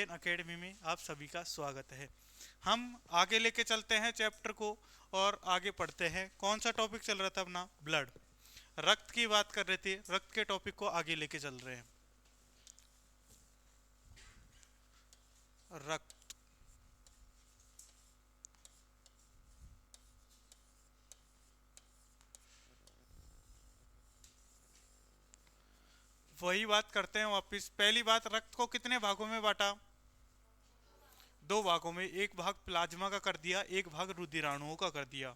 Indian academy में आप सभी का स्वागत है। हम आगे लेके चलते हैं चैप्टर को और आगे पढ़ते हैं। कौन सा टॉपिक चल रहा था अपना? ब्लड, रक्त की बात कर रहे थे। रक्त के टॉपिक को आगे लेके चल रहे हैं। रक्त, वही बात करते हैं वापिस। पहली बात, रक्त को कितने भागों में बांटा? दो भागों में। एक भाग प्लाज्मा का कर दिया, एक भाग रुधिराणुओं का कर दिया।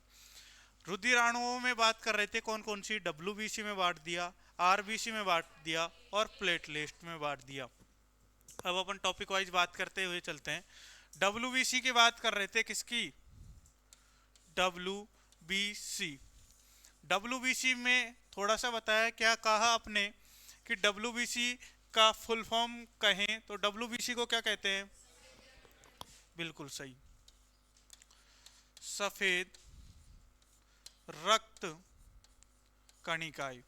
रुधिराणुओं में बात कर रहे थे कौन कौन सी? डब्ल्यूबीसी में बांट दिया, आरबीसी में बांट दिया और प्लेटलेट में बांट दिया। अब अपन टॉपिक वाइज बात करते हुए चलते हैं। डब्ल्यूबीसी की बात कर रहे थे, किसकी? डब्ल्यूबीसी। डब्ल्यूबीसी में थोड़ा सा बताया, क्या कहा आपने कि डब्ल्यूबीसी का फुल फॉर्म कहें तो डब्ल्यूबीसी को क्या कहते हैं? बिल्कुल सही, सफेद रक्त कणिकाएं।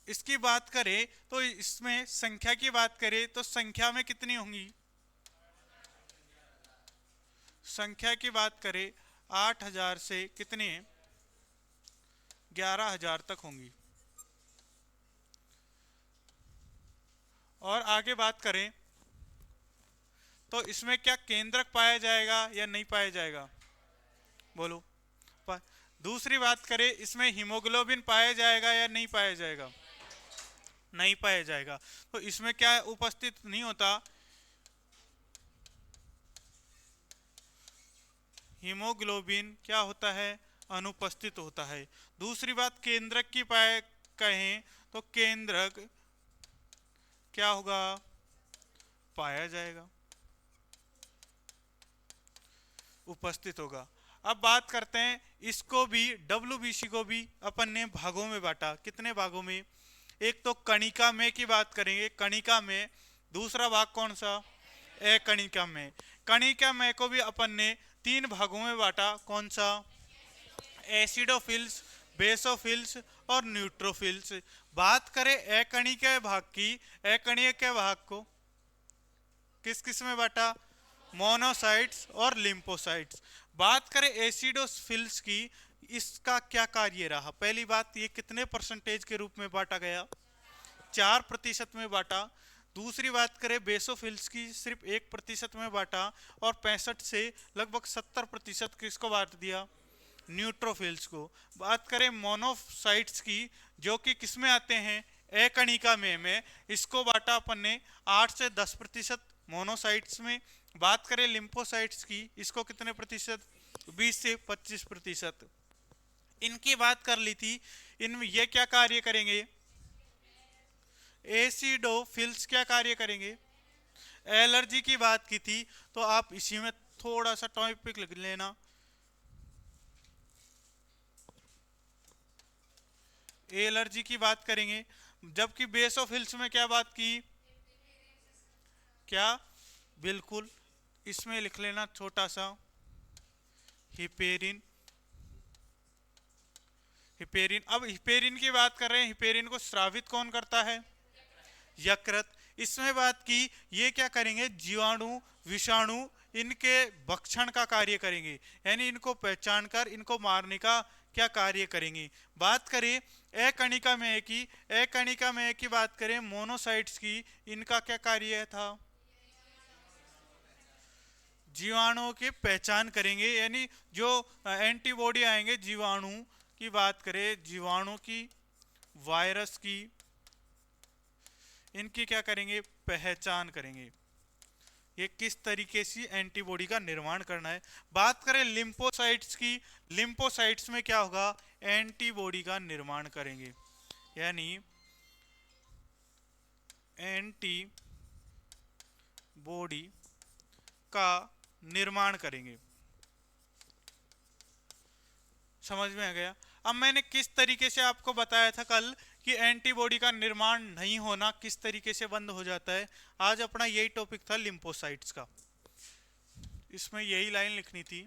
इसकी बात करें तो इसमें संख्या की बात करें तो संख्या में कितनी होंगी? संख्या की बात करें 8,000 से कितने? 11,000 तक होंगी। और आगे बात करें तो इसमें क्या केंद्रक पाया जाएगा या नहीं पाया जाएगा? बोलो। दूसरी बात करें, इसमें हीमोग्लोबिन पाया जाएगा या नहीं पाया जाएगा? नहीं पाया जाएगा। तो इसमें क्या उपस्थित नहीं होता? हीमोग्लोबिन क्या होता है? अनुपस्थित होता है। दूसरी बात, केंद्रक की पाए कहें तो केंद्रक क्या होगा? पाया जाएगा, उपस्थित होगा। अब बात करते हैं, इसको भी डब्ल्यूबीसी को भी अपन ने भागों में बांटा। कितने भागों में? एक तो कणिका में की बात करेंगे, कणिका में। दूसरा भाग कौन सा? कणिका में। कणिका में को भी अपन ने तीन भागों में बांटा। कौन सा? एसिडोफिल्स, बेसोफिल्स और न्यूट्रोफिल्स। बात करें अकणिका भाग की, अकणिका भाग को किस किस में बांटा? मोनोसाइट्स और लिम्फोसाइट्स। बात करें एसिडोफिल्स की, इसका क्या कार्य रहा? पहली बात, ये कितने परसेंटेज के रूप में बांटा गया? 4% में बांटा। दूसरी बात करें बेसोफिल्स की, सिर्फ 1% में बांटा। और 65 से लगभग 70% किसको बांट दिया? न्यूट्रोफिल्स को। बात करें मोनोसाइट्स की, जो कि किस में आते हैं? अकणिका में इसको बांटा अपन ने 8 से 10% मोनोसाइट्स में। बात करें लिम्फोसाइट्स की, इसको कितने प्रतिशत? 20 से 25%। इनकी बात कर ली थी। इन ये क्या कार्य करेंगे? एसिडोफिल्स क्या कार्य करेंगे? एलर्जी की बात की थी, तो आप इसी में थोड़ा सा टॉपिक लिख लेना। एलर्जी की बात करेंगे। जबकि बेसोफिल्स में क्या बात की? क्या? बिल्कुल, इसमें लिख लेना छोटा सा, हिपेरिन। हिपेरिन। अब हिपेरिन की बात कर रहे हैं, हिपेरिन को स्रावित कौन करता है? यकृत। इसमें बात की, ये क्या करेंगे? जीवाणु, विषाणु, इनके भक्षण का कार्य करेंगे, यानी इनको पहचान कर इनको मारने का क्या कार्य करेंगे। बात करें अकणिका में की, अकणिका में की बात करें मोनोसाइट्स की, इनका क्या कार्य था? जीवाणुओं की पहचान करेंगे, यानी जो एंटीबॉडी आएंगे जीवाणु की बात करें, जीवाणु की, वायरस की, इनकी क्या करेंगे? पहचान करेंगे। ये किस तरीके से एंटीबॉडी का निर्माण करना है। बात करें लिम्फोसाइट्स की, लिम्फोसाइट्स में क्या होगा? एंटीबॉडी का निर्माण करेंगे, यानी एंटीबॉडी का निर्माण करेंगे। समझ में आ गया? अब मैंने किस तरीके से आपको बताया था कल कि एंटीबॉडी का निर्माण नहीं होना किस तरीके से बंद हो जाता है। आज अपना यही टॉपिक था लिम्फोसाइट्स का। इसमें यही लाइन लिखनी थी।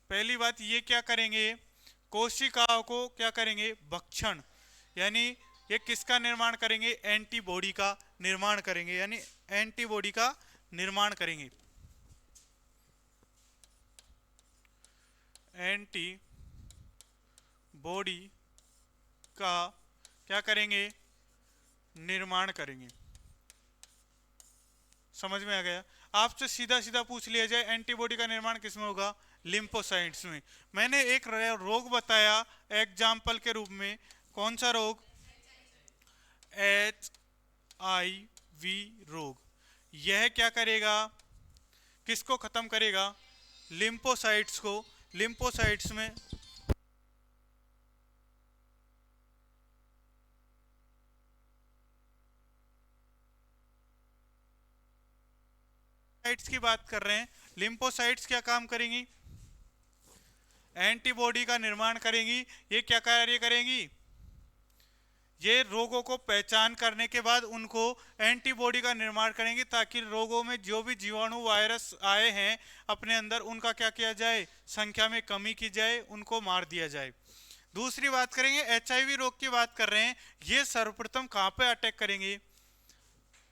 पहली बात, ये क्या करेंगे? कोशिकाओं को क्या करेंगे, भक्षण, यानी ये किसका निर्माण करेंगे, एंटीबॉडी का निर्माण करेंगे, यानी एंटीबॉडी का निर्माण करेंगे। एंटीबॉडी का क्या करेंगे, निर्माण करेंगे। समझ में आ गया? आपसे सीधा सीधा पूछ लिया जाए एंटीबॉडी का निर्माण किसमें होगा, लिम्फोसाइट्स में। मैंने एक रोग बताया एग्जाम्पल के रूप में, कौन सा रोग, HIV रोग। यह क्या करेगा, किसको खत्म करेगा, लिम्फोसाइट्स को। लिम्फोसाइट्स में की बात कर रहे हैं। लिम्फोसाइट्स क्या काम करेंगी, एंटीबॉडी का निर्माण करेंगी। ये क्या कार्य करेंगी, ये रोगों को पहचान करने के बाद उनको एंटीबॉडी का निर्माण करेंगे, ताकि रोगों में जो भी जीवाणु वायरस आए हैं अपने अंदर, उनका क्या किया जाए, संख्या में कमी की जाए, उनको मार दिया जाए। दूसरी बात करेंगे, HIV रोग की बात कर रहे हैं। ये सर्वप्रथम कहां पे अटैक करेंगे,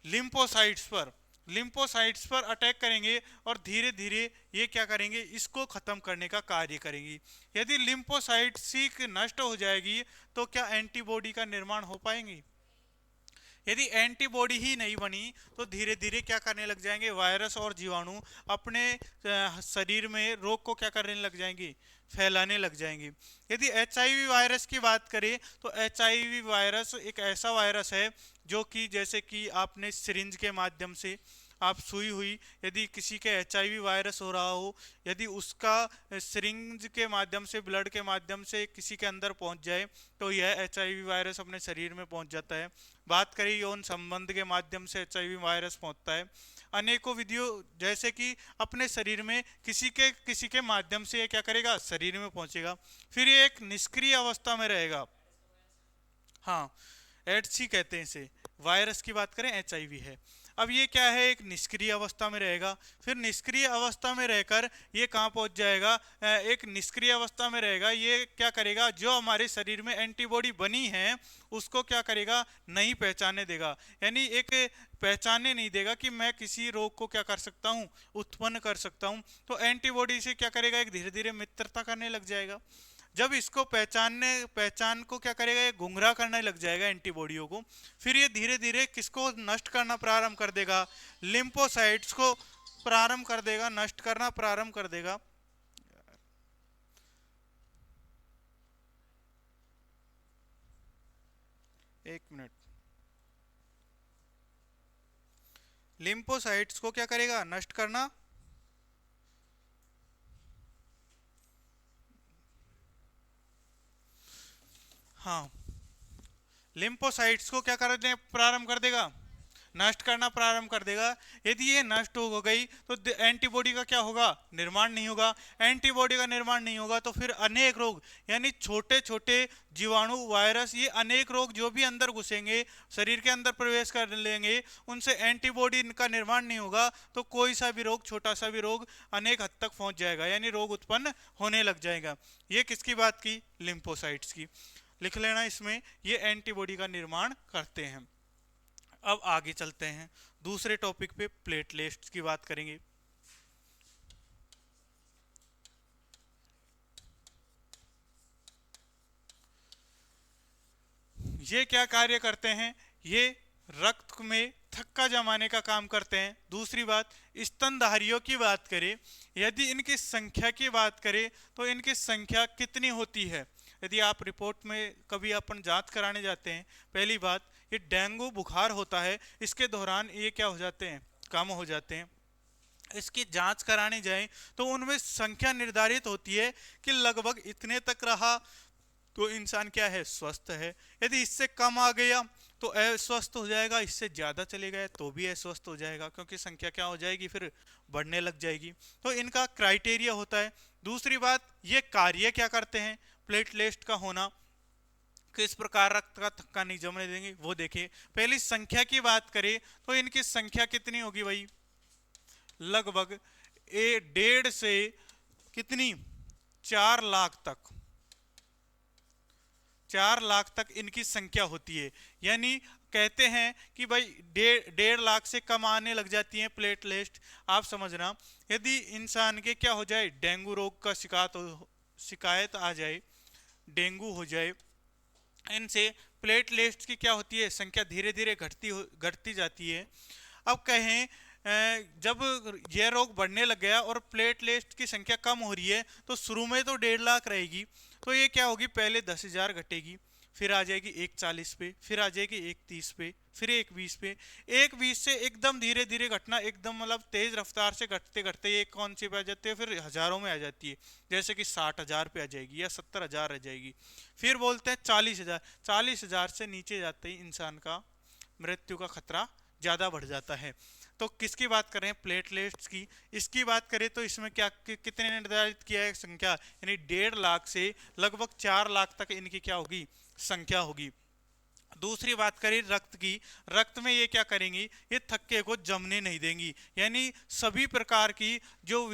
लिम्फोसाइट्स पर। लिम्फोसाइट्स पर अटैक करेंगे और धीरे धीरे ये क्या करेंगे, इसको खत्म करने का कार्य करेंगी। यदि लिम्फोसाइट्स नष्ट हो जाएगी तो क्या एंटीबॉडी का निर्माण हो पाएंगी? यदि एंटीबॉडी ही नहीं बनी तो धीरे धीरे क्या करने लग जाएंगे, वायरस और जीवाणु अपने शरीर में रोग को क्या करने लग जाएंगे, फैलाने लग जाएंगे। यदि HIV वायरस की बात करें तो HIV वायरस एक ऐसा वायरस है जो कि जैसे कि आपने सिरिंज के माध्यम से आप सुई हुई, यदि किसी के HIV वायरस हो रहा हो, यदि उसका सिरिंज के माध्यम से, ब्लड के माध्यम से किसी के अंदर पहुंच जाए तो यह HIV वायरस अपने शरीर में पहुंच जाता है। बात करें यौन संबंध के माध्यम से HIV वायरस पहुंचता है। अनेकों विधियों, जैसे कि अपने शरीर में किसी के माध्यम से ये क्या करेगा, शरीर में पहुंचेगा। फिर ये एक निष्क्रिय अवस्था में रहेगा। हाँ, एड्स कहते हैं इसे। वायरस की बात करें, HIV है। अब ये क्या है, एक निष्क्रिय अवस्था में रहेगा। फिर निष्क्रिय अवस्था में रहकर ये कहाँ पहुंच जाएगा, एक निष्क्रिय अवस्था में रहेगा। ये क्या करेगा, जो हमारे शरीर में एंटीबॉडी बनी है उसको क्या करेगा, नहीं पहचानने देगा, यानी एक पहचानने नहीं देगा कि मैं किसी रोग को क्या कर सकता हूँ, उत्पन्न कर सकता हूँ। तो एंटीबॉडी से क्या करेगा, एक धीरे धीरे मित्रता करने लग जाएगा। जब इसको पहचान को क्या करेगा, ये गुमराह करने लग जाएगा एंटीबॉडियों को। फिर ये धीरे धीरे किसको नष्ट करना प्रारंभ कर देगा, लिम्फोसाइट्स को प्रारंभ कर देगा, नष्ट करना प्रारंभ कर देगा। एक मिनट। लिम्फोसाइट्स को क्या करेगा, नष्ट करना, हाँ, लिम्फोसाइट्स को क्या करने प्रारंभ कर देगा, नष्ट करना प्रारंभ कर देगा। यदि ये नष्ट हो गई तो एंटीबॉडी का क्या होगा, निर्माण नहीं होगा। एंटीबॉडी का निर्माण नहीं होगा तो फिर अनेक रोग, यानी छोटे छोटे जीवाणु, वायरस, ये अनेक रोग जो भी अंदर घुसेंगे, शरीर के अंदर प्रवेश कर लेंगे, उनसे एंटीबॉडी का निर्माण नहीं होगा तो कोई सा भी रोग, छोटा सा भी रोग अनेक हद तक पहुंच जाएगा, यानी रोग उत्पन्न होने लग जाएगा। ये किसकी बात की, लिम्फोसाइट्स की। लिख लेना इसमें, ये एंटीबॉडी का निर्माण करते हैं। अब आगे चलते हैं दूसरे टॉपिक पे, प्लेटलेट्स की बात करेंगे। ये क्या कार्य करते हैं, ये रक्त में थक्का जमाने का काम करते हैं। दूसरी बात, स्तनधारियों की बात करें, यदि इनकी संख्या की बात करें तो इनकी संख्या कितनी होती है। यदि आप रिपोर्ट में कभी अपन जांच कराने जाते हैं, पहली बात, ये डेंगू बुखार होता है, इसके दौरान ये क्या हो जाते हैं, कम हो जाते हैं। इसकी जांच कराने जाएं तो उनमें संख्या निर्धारित होती है कि लगभग इतने तक रहा तो इंसान क्या है, स्वस्थ है। यदि इससे कम आ गया तो अस्वस्थ हो जाएगा, इससे ज़्यादा चले गए तो भी अस्वस्थ हो जाएगा, क्योंकि संख्या क्या हो जाएगी, फिर बढ़ने लग जाएगी। तो इनका क्राइटेरिया होता है। दूसरी बात, ये कार्य क्या करते हैं, प्लेटलेट का होना, किस प्रकार रक्त का थक्का नहीं जमने देंगे, वो देखिए। पहली संख्या की बात करें तो इनकी संख्या कितनी होगी भाई, लगभग 1.5 से कितनी, 4 लाख तक। 4 लाख तक इनकी संख्या होती है। यानी कहते हैं कि भाई 1.5 लाख से कम आने लग जाती हैं प्लेटलेट। आप समझना, यदि इंसान के क्या हो जाए, डेंगू रोग का शिकायत आ जाए, डेंगू हो जाए, इनसे प्लेटलेट्स की क्या होती है, संख्या धीरे धीरे घटती जाती है। अब कहें जब यह रोग बढ़ने लग गया और प्लेटलेट की संख्या कम हो रही है, तो शुरू में तो 1.5 लाख रहेगी, तो ये क्या होगी, पहले 10,000 घटेगी, फिर आ जाएगी 1,40 पे, फिर आ जाएगी 1,30 पे, फिर 1,20 पे। 1,20 से एकदम धीरे धीरे घटना, एकदम मतलब तेज रफ्तार से घटते घटते ये कौन सी पे आ जाती है, फिर हजारों में आ जाती है, जैसे कि 60,000 पे आ जाएगी या 70,000 आ जाएगी। फिर बोलते हैं 40,000। 40,000 से नीचे जाते ही इंसान का मृत्यु का खतरा ज़्यादा बढ़ जाता है। तो किसकी बात कर रहे हैं, प्लेटलेट्स की। इसकी बात करें तो इसमें क्या कितने निर्धारित किया है संख्या, यानी 1.5 लाख से लगभग 4 लाख तक इनकी क्या होगी, संख्या होगी। दूसरी बात करें रक्त की, रक्त में ये क्या करेंगी, ये थक्के को जमने नहीं देंगी, यानी सभी प्रकार की जो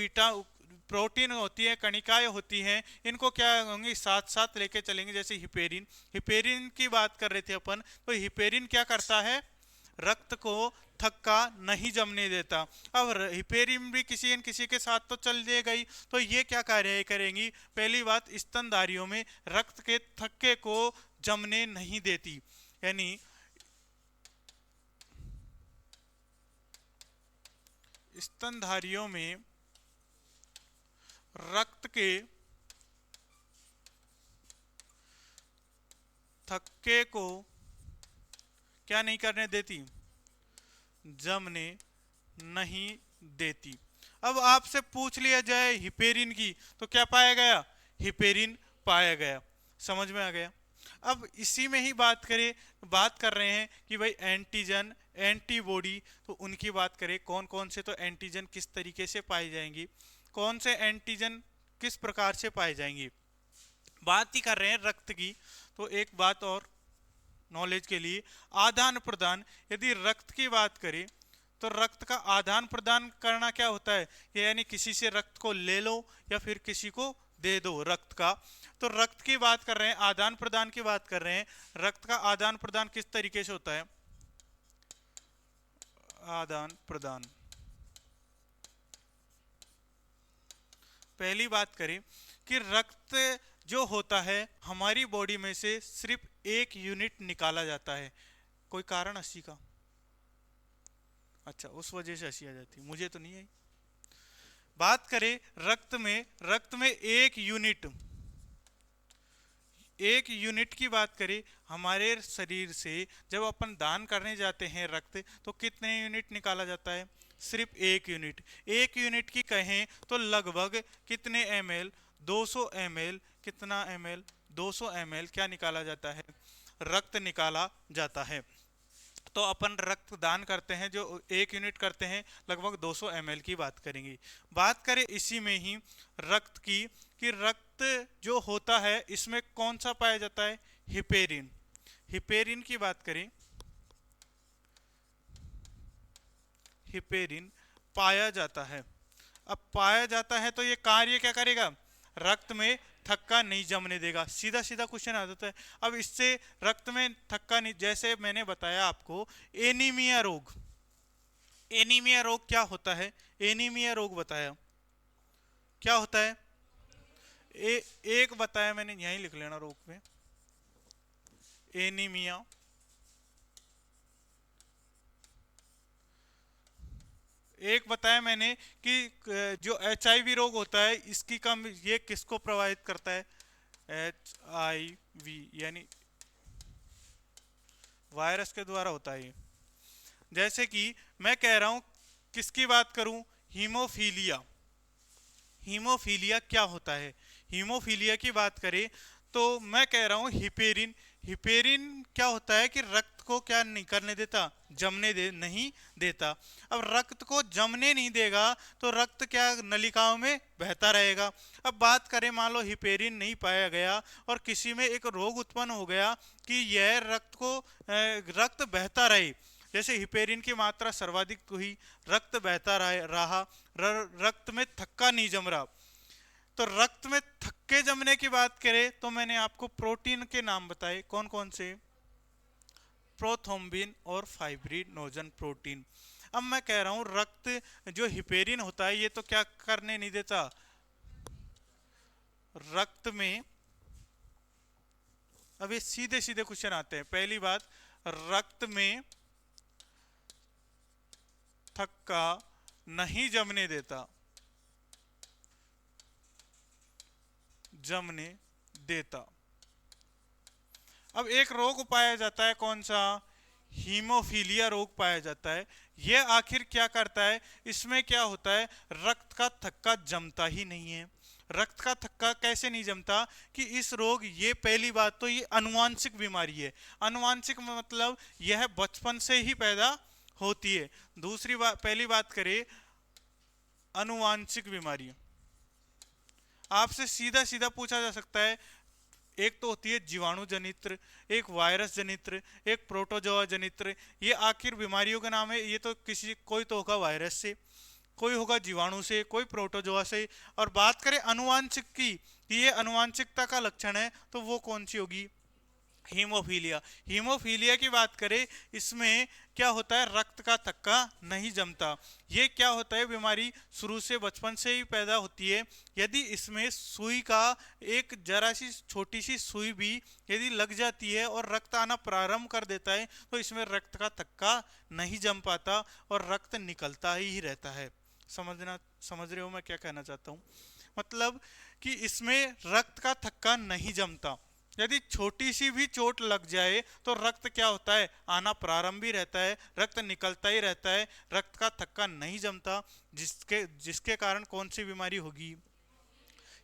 प्रोटीन होती है, कणिकाएं होती हैं, इनको क्या होंगी, साथ साथ लेके चलेंगे। जैसे हिपेरिन, हिपेरिन की बात कर रहे थे अपन, तो हिपेरिन क्या करता है, रक्त को थक्का नहीं जमने देता। अब हिपेरिन भी किसी न किसी के साथ तो चल दे गई, तो ये क्या कार्य करेंगी, पहली बात स्तनधारियों में रक्त के थक्के को जमने नहीं देती, यानी स्तनधारियों में रक्त के थक्के को क्या नहीं करने देती, जमने नहीं देती। अब आपसे पूछ लिया जाए हिपेरिन की, तो क्या पाया गया, हिपेरिन पाया गया। समझ में आ गया। अब इसी में ही बात कर रहे हैं कि भाई एंटीजन एंटीबॉडी, तो उनकी बात करें कौन कौन से, तो एंटीजन किस तरीके से पाई जाएंगी, कौन से एंटीजन किस प्रकार से पाए जाएंगे। बात ही कर रहे हैं रक्त की, तो एक बात और नॉलेज के लिए, आदान प्रदान। यदि रक्त की बात करें तो रक्त का आदान प्रदान करना क्या होता है, यानी किसी से रक्त को ले लो या फिर किसी को दे दो रक्त का। तो रक्त की बात कर रहे हैं, आदान प्रदान की बात कर रहे हैं। रक्त का आदान प्रदान किस तरीके से होता है, आदान प्रदान, पहली बात करें कि रक्त जो होता है हमारी बॉडी में से सिर्फ 1 यूनिट निकाला जाता है। कोई कारण हंसी का, अच्छा उस वजह से हंसी आ जाती, मुझे तो नहीं आई। बात करें रक्त में 1 यूनिट की बात करें, हमारे शरीर से जब अपन दान करने जाते हैं रक्त, तो कितने यूनिट निकाला जाता है, सिर्फ 1 यूनिट। 1 यूनिट की कहें तो लगभग कितने ml, 200 ml, कितना ml, 200 ml क्या निकाला जाता है, रक्त निकाला जाता है। तो अपन रक्त दान करते हैं, जो 1 यूनिट करते हैं, लगभग 200 ml की बात करेंगे। बात करें इसी में ही रक्त की, कि रक्त जो होता है इसमें कौन सा पाया जाता है, हिपेरिन। हिपेरिन की बात करें, हिपेरिन पाया जाता है। अब पाया जाता है तो ये कार्य क्या करेगा, रक्त में थक्का नहीं जमने देगा। सीधा सीधा क्वेश्चन आ जाता है। अब इससे रक्त में थक्का नहीं, जैसे मैंने बताया आपको एनीमिया रोग, एनीमिया रोग क्या होता है, एनीमिया रोग बताया क्या होता है, एक बताया मैंने, यहीं लिख लेना रोग में, एनीमिया। एक बताया मैंने कि जो HIV रोग होता है इसकी कम, ये किसको प्रभावित करता है, HIV यानी वायरस के द्वारा होता है। जैसे कि मैं कह रहा हूं, किसकी बात करूं, हीमोफीलिया। हीमोफीलिया क्या होता है, हीमोफीलिया की बात करें तो मैं कह रहा हूं हिपेरिन। हिपेरिन क्या होता है कि रक्त को क्या नहीं करने देता, जमने नहीं देता। अब रक्त को जमने नहीं देगा तो रक्त क्या नलिकाओं में बहता रहेगा। अब बात करें, मान लो हिपेरिन नहीं पाया गया और किसी में एक रोग उत्पन्न हो गया कि यह रक्त बहता रहे, जैसे हिपेरिन की मात्रा सर्वाधिक हुई, रक्त बहता रहा, रक्त में थक्का नहीं जम रहा, तो रक्त में थक्के जमने की बात करें तो मैंने आपको प्रोटीन के नाम बताए, कौन कौन से, प्रोथ्रोम्बिन और फाइब्रिनोजन प्रोटीन। अब मैं कह रहा हूं रक्त जो हिपेरिन होता है ये तो क्या करने नहीं देता, रक्त में, अब ये सीधे सीधे क्वेश्चन आते हैं। पहली बात, रक्त में थक्का नहीं जमने देता, जमने देता। अब एक रोग पाया जाता है, कौन सा, हीमोफीलिया रोग पाया जाता है। यह आखिर क्या करता है, इसमें क्या होता है, रक्त का थक्का जमता ही नहीं है। रक्त का थक्का कैसे नहीं जमता कि इस रोग, ये पहली बात तो ये अनुवांशिक बीमारी है। अनुवांशिक मतलब यह बचपन से ही पैदा होती है। दूसरी बात, पहली बात करें अनुवांशिक बीमारी, आपसे सीधा सीधा पूछा जा सकता है, एक तो होती है जीवाणु जनित्र, एक वायरस जनित्र, एक प्रोटोजोआ जनित्र। ये आखिर बीमारियों का नाम है। ये तो किसी, कोई तो होगा वायरस से, कोई होगा जीवाणु से, कोई प्रोटोजोआ से। और बात करें अनुवांशिक की, ये अनुवांशिकता का लक्षण है, तो वो कौन सी होगी, हीमोफीलिया। हीमोफीलिया की बात करें, इसमें क्या होता है, रक्त का थक्का नहीं जमता। ये क्या होता है, बीमारी शुरू से बचपन से ही पैदा होती है। यदि इसमें सुई का, एक जरा सी छोटी सी सुई भी यदि लग जाती है और रक्त आना प्रारंभ कर देता है, तो इसमें रक्त का थक्का नहीं जम पाता और रक्त निकलता ही रहता है। समझ रहे हो मैं क्या कहना चाहता हूँ, मतलब कि इसमें रक्त का थक्का नहीं जमता। यदि छोटी सी भी चोट लग जाए तो रक्त क्या होता है, आना प्रारंभ ही रहता है, रक्त निकलता ही रहता है, रक्त का थक्का नहीं जमता, जिसके जिसके कारण कौन सी बीमारी होगी,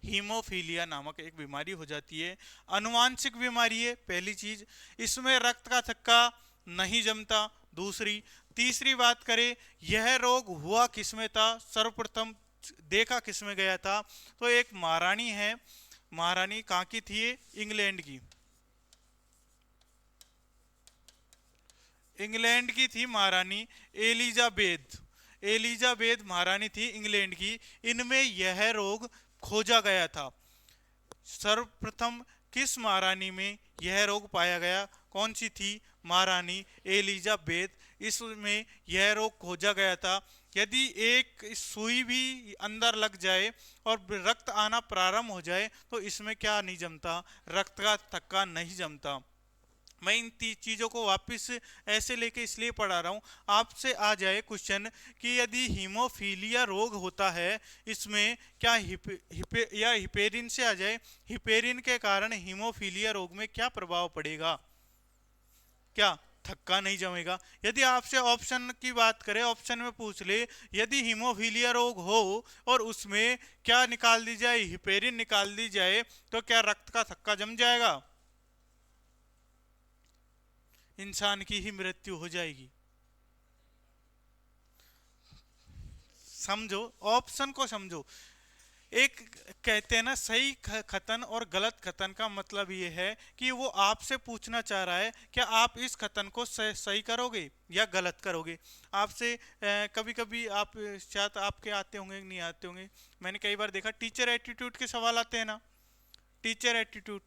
हीमोफीलिया नामक एक बीमारी हो जाती है। अनुवांशिक बीमारी है पहली चीज, इसमें रक्त का थक्का नहीं जमता। दूसरी, तीसरी बात करें, यह रोग हुआ किसमें था, सर्वप्रथम देखा किसमें गया था, तो एक महारानी है, महारानी कहाँ की थी, इंग्लैंड की, इंग्लैंड की थी महारानी एलिजाबेथ। एलिजाबेथ महारानी थी इंग्लैंड की, इनमें यह रोग खोजा गया था। सर्वप्रथम किस महारानी में यह रोग पाया गया, कौन सी थी, महारानी एलिजाबेथ, इसमें यह रोग खोजा गया था। यदि एक सुई भी अंदर लग जाए और रक्त आना प्रारंभ हो जाए तो इसमें क्या नहीं जमता, रक्त का थक्का नहीं जमता। मैं इन चीज़ों को वापस ऐसे लेके इसलिए पढ़ा रहा हूँ, आपसे आ जाए क्वेश्चन कि यदि हीमोफीलिया रोग होता है, इसमें क्या या हिपेरिन से आ जाए, हिपेरिन के कारण हीमोफीलिया रोग में क्या प्रभाव पड़ेगा, क्या थक्का नहीं जमेगा। यदि आपसे ऑप्शन की बात करें, ऑप्शन में पूछ ले यदि हीमोफीलिया रोग हो और उसमें क्या निकाल दी जाए, हिपेरिन निकाल दी जाए, तो क्या रक्त का थक्का जम जाएगा, इंसान की ही मृत्यु हो जाएगी। समझो, ऑप्शन को समझो। एक कहते हैं ना, सही कथन और गलत कथन का मतलब ये है कि वो आपसे पूछना चाह रहा है क्या आप इस कथन को सही करोगे या गलत करोगे। आपसे कभी कभी आप, शायद आपके आते होंगे नहीं आते होंगे, मैंने कई बार देखा टीचर एटीट्यूड के सवाल आते हैं ना, टीचर एटीट्यूड,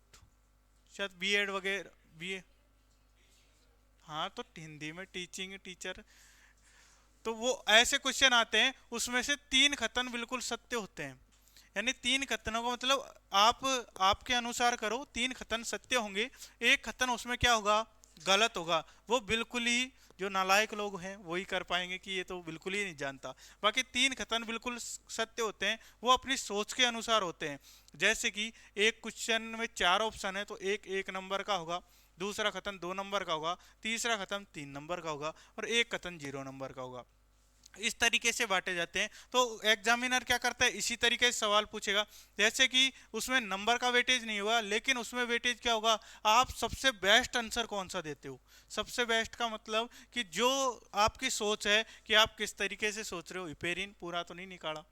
शायद बीएड वगैरह, बीए, हाँ तो हिंदी में टीचिंग टीचर, तो वो ऐसे क्वेश्चन आते हैं, उसमें से 3 कथन बिल्कुल सत्य होते हैं। यानी 3 कथनों का मतलब आप आपके अनुसार करो, 3 कथन सत्य होंगे, एक कथन उसमें क्या होगा, गलत होगा। वो बिल्कुल ही, जो नालायक लोग हैं वही कर पाएंगे कि ये तो बिल्कुल ही नहीं जानता। बाकी 3 कथन बिल्कुल सत्य होते हैं, वो अपनी सोच के अनुसार होते हैं। जैसे कि एक क्वेश्चन में 4 ऑप्शन है तो एक 1 नंबर का होगा, दूसरा कथन 2 नंबर का होगा, तीसरा कथन 3 नंबर का होगा और एक कथन 0 नंबर का होगा। इस तरीके से बांटे जाते हैं। तो एग्जामिनर क्या करता है, इसी तरीके से सवाल पूछेगा। जैसे कि उसमें नंबर का वेटेज नहीं होगा, लेकिन उसमें वेटेज क्या होगा, आप सबसे बेस्ट आंसर कौन सा देते हो। सबसे बेस्ट का मतलब कि जो आपकी सोच है कि आप किस तरीके से सोच रहे हो, हिपेरिन पूरा तो नहीं निकाला,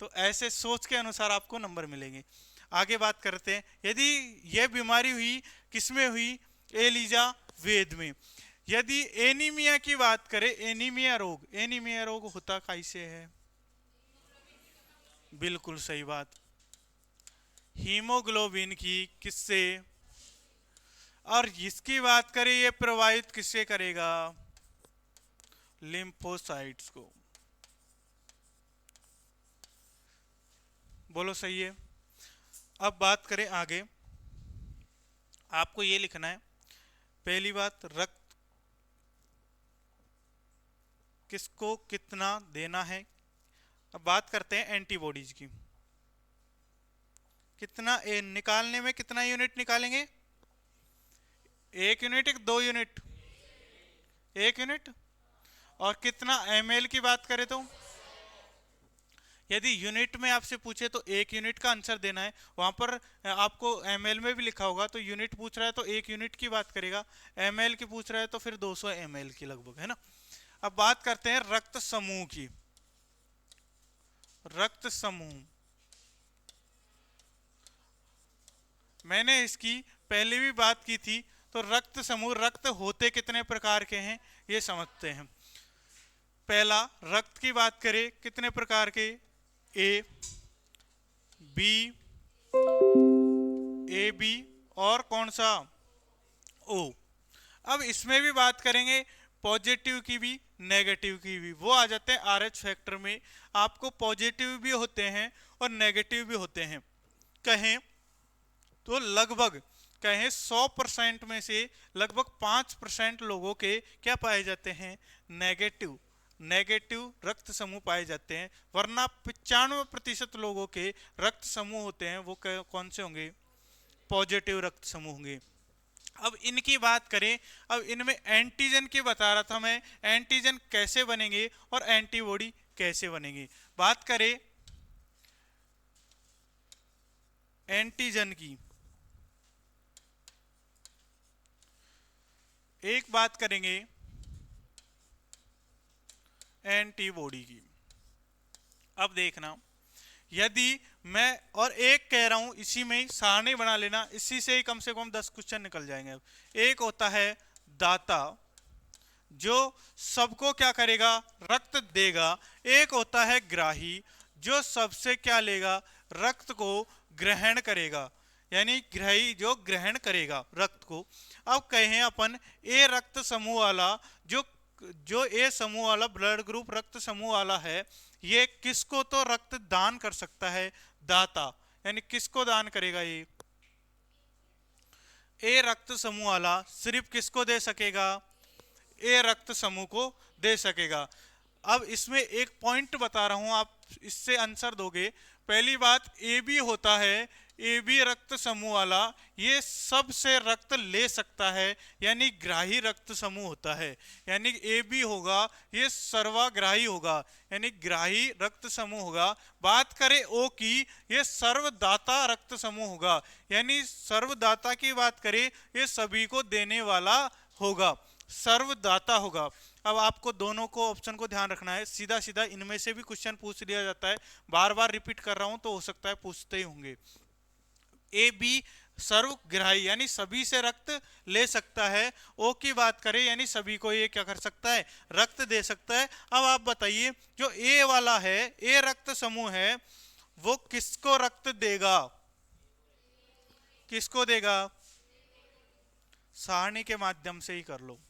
तो ऐसे सोच के अनुसार आपको नंबर मिलेंगे। आगे बात करते हैं, यदि यह बीमारी हुई किसमें हुई, एलिजा वेद में। यदि एनीमिया की बात करें, एनीमिया रोग, एनीमिया रोग होता कैसे है, बिल्कुल सही बात, हीमोग्लोबिन की किससे, और इसकी बात करें ये प्रभावित किससे करेगा, लिम्फोसाइट्स को। बोलो सही है। अब बात करें आगे, आपको ये लिखना है पहली बात, रक्त किसको कितना देना है। अब बात करते हैं एंटीबॉडीज की। कितना निकालने में कितना यूनिट निकालेंगे, 1 यूनिट, 2 यूनिट, 1 यूनिट। और कितना ml की बात करें तो, यदि यूनिट में आपसे पूछे तो 1 यूनिट का आंसर देना है। वहां पर आपको ml में भी लिखा होगा, तो यूनिट पूछ रहा है तो 1 यूनिट की बात करेगा, ml की पूछ रहा है तो फिर 200 ml की लगभग, है ना। अब बात करते हैं रक्त समूह की। रक्त समूह, मैंने इसकी पहले भी बात की थी। तो रक्त समूह, रक्त होते कितने प्रकार के हैं ये समझते हैं। पहला रक्त की बात करें कितने प्रकार के, ए बी, ए बी और कौन सा, ओ। अब इसमें भी बात करेंगे पॉजिटिव की भी नेगेटिव की भी, वो आ जाते हैं आरएच फैक्टर में। आपको पॉजिटिव भी होते हैं और नेगेटिव भी होते हैं। कहें तो लगभग कहें 100% में से लगभग 5% लोगों के क्या पाए जाते हैं, नेगेटिव, नेगेटिव रक्त समूह पाए जाते हैं। वरना 95% लोगों के रक्त समूह होते हैं वो कौन से होंगे, पॉजिटिव रक्त समूह होंगे। अब इनकी बात करें, अब इनमें एंटीजन की बता रहा था मैं, एंटीजन कैसे बनेंगे और एंटीबॉडी कैसे बनेंगे। बात करें एंटीजन की, एक बात करेंगे एंटीबॉडी की। अब देखना, यदि मैं और एक कह रहा हूं, इसी में ही सारणी बना लेना, इसी से ही कम से कम 10 क्वेश्चन निकल जाएंगे। अब एक होता है दाता, जो सबको क्या करेगा, रक्त देगा। एक होता है ग्राही, जो सबसे क्या लेगा, रक्त को ग्रहण करेगा, यानी ग्राही जो ग्रहण करेगा रक्त को। अब कहें अपन ए रक्त समूह वाला, जो ए समूह वाला ब्लड ग्रुप रक्त समूह वाला है, ये किसको तो रक्त दान कर सकता है, दाता। यानी किसको दान करेगा, ये ए रक्त समूह वाला सिर्फ किसको दे सकेगा, ए रक्त समूह को दे सकेगा। अब इसमें एक पॉइंट बता रहा हूं, आप इससे आंसर दोगे। पहली बात, ए बी होता है, ए बी रक्त समूह वाला ये सबसे रक्त ले सकता है, यानी ग्राही रक्त समूह होता है। यानी ए बी होगा ये सर्वग्राही होगा, यानी ग्राही रक्त समूह होगा। बात करें ओ की, ये सर्वदाता रक्त समूह होगा, यानी सर्वदाता की बात करें ये सभी को देने वाला होगा, सर्वदाता होगा। अब आपको दोनों को ऑप्शन को ध्यान रखना है, सीधा सीधा इनमें से भी क्वेश्चन पूछ लिया जाता है। बार बार रिपीट कर रहा हूं तो हो सकता है पूछते ही होंगे। ए बी सर्वग्राही यानी सभी से रक्त ले सकता है। ओ की बात करें यानी सभी को ये क्या कर सकता है, रक्त दे सकता है। अब आप बताइए, जो ए वाला है, ए रक्त समूह है, वो किसको रक्त देगा, किसको देगा, सारणी के माध्यम से ही कर लो।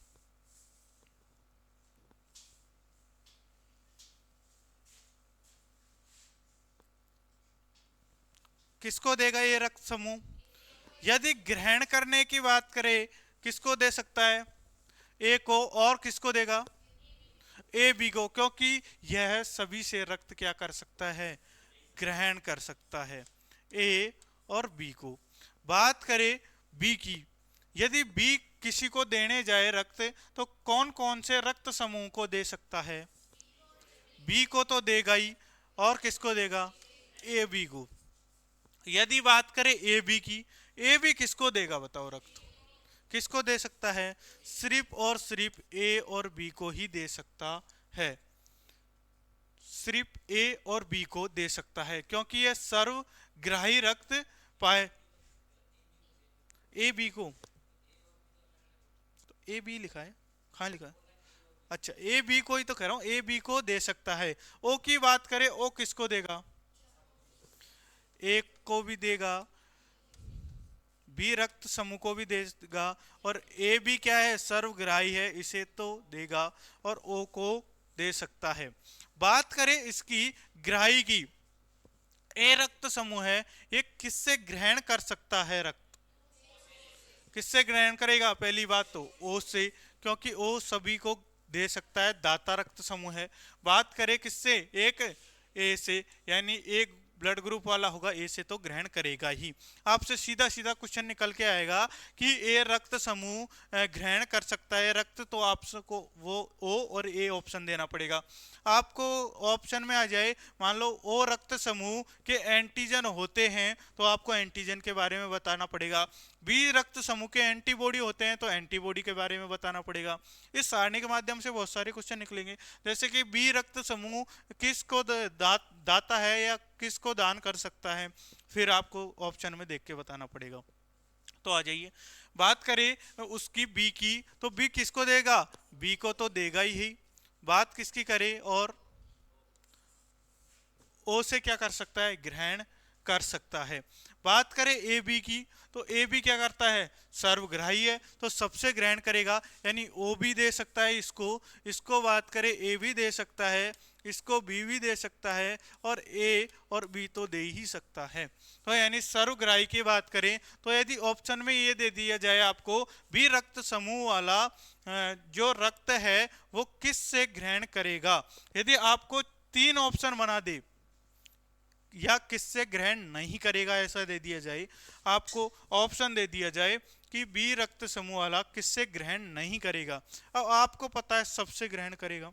किसको देगा ये रक्त समूह, यदि ग्रहण करने की बात करें किसको दे सकता है, ए को, और किसको देगा, ए बी को, क्योंकि यह सभी से रक्त क्या कर सकता है, ग्रहण कर सकता है, ए और बी को। बात करें बी की, यदि बी किसी को देने जाए रक्त तो कौन कौन से रक्त समूह को दे सकता है, बी को तो देगा ही, और किसको देगा, ए बी को। यदि बात करें ए बी की, ए बी किसको देगा बताओ रक्त, किसको दे सकता है, सिर्फ और सिर्फ ए और बी को ही दे सकता है, सिर्फ ए और बी को दे सकता है, क्योंकि यह सर्वग्राही रक्त पाए। ए बी को, तो ए बी लिखा है, कहाँ लिखा है, अच्छा ए बी को ही तो कह रहा हूं, ए बी को दे सकता है। ओ की बात करें, ओ किसको देगा, एक को भी देगा, बी रक्त समूह को भी देगा, और ए भी क्या है, सर्वग्राही है, इसे तो देगा, और ओ को दे सकता है। बात करें इसकी ग्राही की, ए रक्त समूह है, ये किससे ग्रहण कर सकता है रक्त? किससे ग्रहण करेगा? पहली बात तो ओ से, क्योंकि ओ सभी को दे सकता है, दाता रक्त समूह है। बात करें किससे? एक ए से, यानी एक ब्लड ग्रुप वाला होगा, ए से तो ग्रहण करेगा ही। आपसे सीधा सीधा क्वेश्चन निकल के आएगा कि ए रक्त समूह ग्रहण कर सकता है रक्त, तो आपको वो ओ और ए ऑप्शन देना पड़ेगा। आपको ऑप्शन में आ जाए, मान लो ओ रक्त समूह के एंटीजन होते हैं, तो आपको एंटीजन के बारे में बताना पड़ेगा। बी रक्त समूह के एंटीबॉडी होते हैं, तो एंटीबॉडी के बारे में बताना पड़ेगा। इस सारणी के माध्यम से बहुत सारे क्वेश्चन निकलेंगे, जैसे कि बी रक्त समूह किसको दाता है या किसको दान कर सकता है, फिर आपको ऑप्शन में देख के बताना पड़ेगा। तो आ जाइए, बात करें उसकी बी की, तो बी किसको देगा? बी को तो देगा ही। बात किसकी करें? और ओ से क्या कर सकता है? ग्रहण कर सकता है। बात करें ए बी की, तो ए बी क्या करता है? सर्वग्राही है, तो सबसे ग्रहण करेगा, यानी ओ भी दे सकता है इसको बात करें ए भी दे सकता है, इसको बी भी दे सकता है, और ए और बी तो दे ही सकता है। तो यानी सर्वग्राही की बात करें, तो यदि ऑप्शन में ये दे दिया जाए आपको, बी रक्त समूह वाला जो रक्त है वो किस से ग्रहण करेगा, यदि आपको 3 ऑप्शन बना दे या किससे ग्रहण नहीं करेगा ऐसा दे दिया जाए, आपको ऑप्शन दे दिया जाए कि बी रक्त समूह वाला किससे ग्रहण नहीं करेगा, अब आपको पता है सबसे ग्रहण करेगा,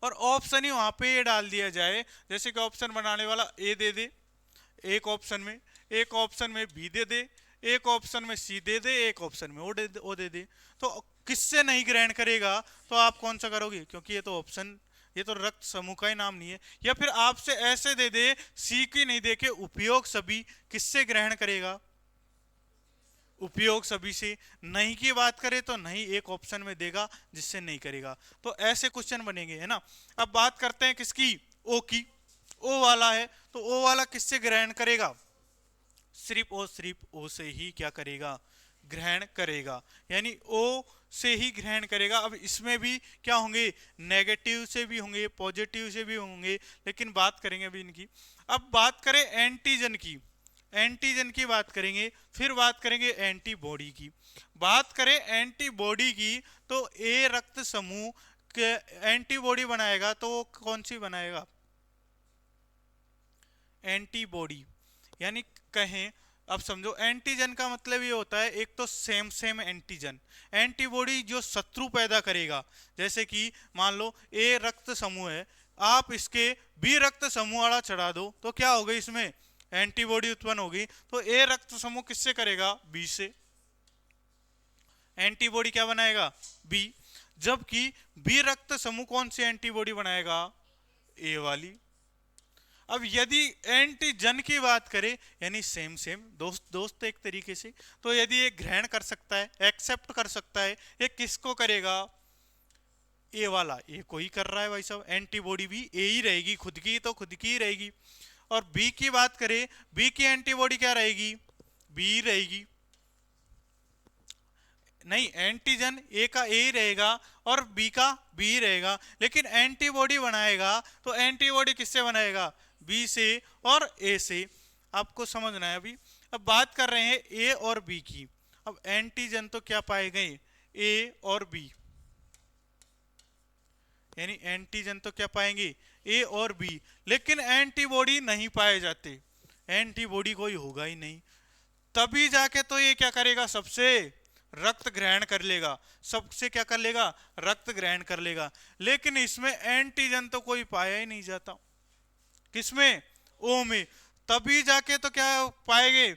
और ऑप्शन ही वहां पे ये डाल दिया जाए, जैसे कि ऑप्शन बनाने वाला ए दे दे एक ऑप्शन में, एक ऑप्शन में बी दे दे, एक ऑप्शन में सी दे दे, एक ऑप्शन में ओ दे दे, तो किससे नहीं ग्रहण करेगा? तो आप कौन सा करोगे? क्योंकि ये तो ऑप्शन, ये तो रक्त समूह का ही नाम नहीं है। या फिर आपसे ऐसे दे दे, सी की नहीं देके उपयोग सभी, किससे ग्रहण करेगा? उपयोग सभी से। नहीं की बात करें तो नहीं एक ऑप्शन में देगा जिससे नहीं करेगा। तो ऐसे क्वेश्चन बनेंगे, है ना। अब बात करते हैं किसकी? ओ की। ओ वाला है, तो ओ वाला किससे ग्रहण करेगा? सिर्फ ओ से ही क्या करेगा? ग्रहण करेगा, यानी ओ से ही ग्रहण करेगा। अब इसमें भी क्या होंगे? नेगेटिव से भी होंगे, पॉजिटिव से भी होंगे, लेकिन बात करेंगे अभी इनकी। अब बात करें एंटीजन की, एंटीजन की बात करेंगे, फिर बात करेंगे एंटीबॉडी की। बात करें एंटीबॉडी की, तो ए रक्त समूह के एंटीबॉडी बनाएगा, तो वो कौन सी बनाएगा? एंटीबॉडी, यानी कहें, अब समझो एंटीजन का मतलब ये होता है, एक तो सेम सेम एंटीजन, एंटीबॉडी जो शत्रु पैदा करेगा। जैसे कि मान लो ए रक्त समूह है, आप इसके बी रक्त समूह वाला चढ़ा दो, तो क्या होगा? इसमें एंटीबॉडी उत्पन्न होगी। तो ए रक्त समूह किससे करेगा? बी से। एंटीबॉडी क्या बनाएगा? बी। जबकि बी रक्त समूह कौन सी एंटीबॉडी बनाएगा? ए वाली। अब यदि एंटीजन की बात करें, यानी सेम सेम दोस्त एक तरीके से, तो यदि ये ग्रहण कर सकता है, एक्सेप्ट कर सकता है, ये किसको करेगा? ए वाला। ए को ही कर रहा है भाई साहब, एंटीबॉडी भी ए ही रहेगी, खुद की तो खुद की ही रहेगी। और बी की बात करें, बी की एंटीबॉडी क्या रहेगी? बी रहेगी। नहीं, एंटीजन ए का ए ही रहेगा और बी का बी ही रहेगा, लेकिन एंटीबॉडी बनाएगा तो एंटीबॉडी किससे बनाएगा? बी से और ए से। आपको समझना है अभी। अब बात कर रहे हैं ए और बी की। अब एंटीजन तो क्या पाए गए? ए और बी, यानी एंटीजन तो क्या पाएंगे? ए और बी, लेकिन एंटीबॉडी नहीं पाए जाते, एंटीबॉडी कोई होगा ही नहीं। तभी जाके तो ये क्या करेगा? सबसे रक्त ग्रहण कर लेगा, सबसे क्या कर लेगा? रक्त ग्रहण कर लेगा। लेकिन इसमें एंटीजन तो कोई पाया ही नहीं जाता। किसमें? ओ में। तभी जाके तो क्या पाएंगे?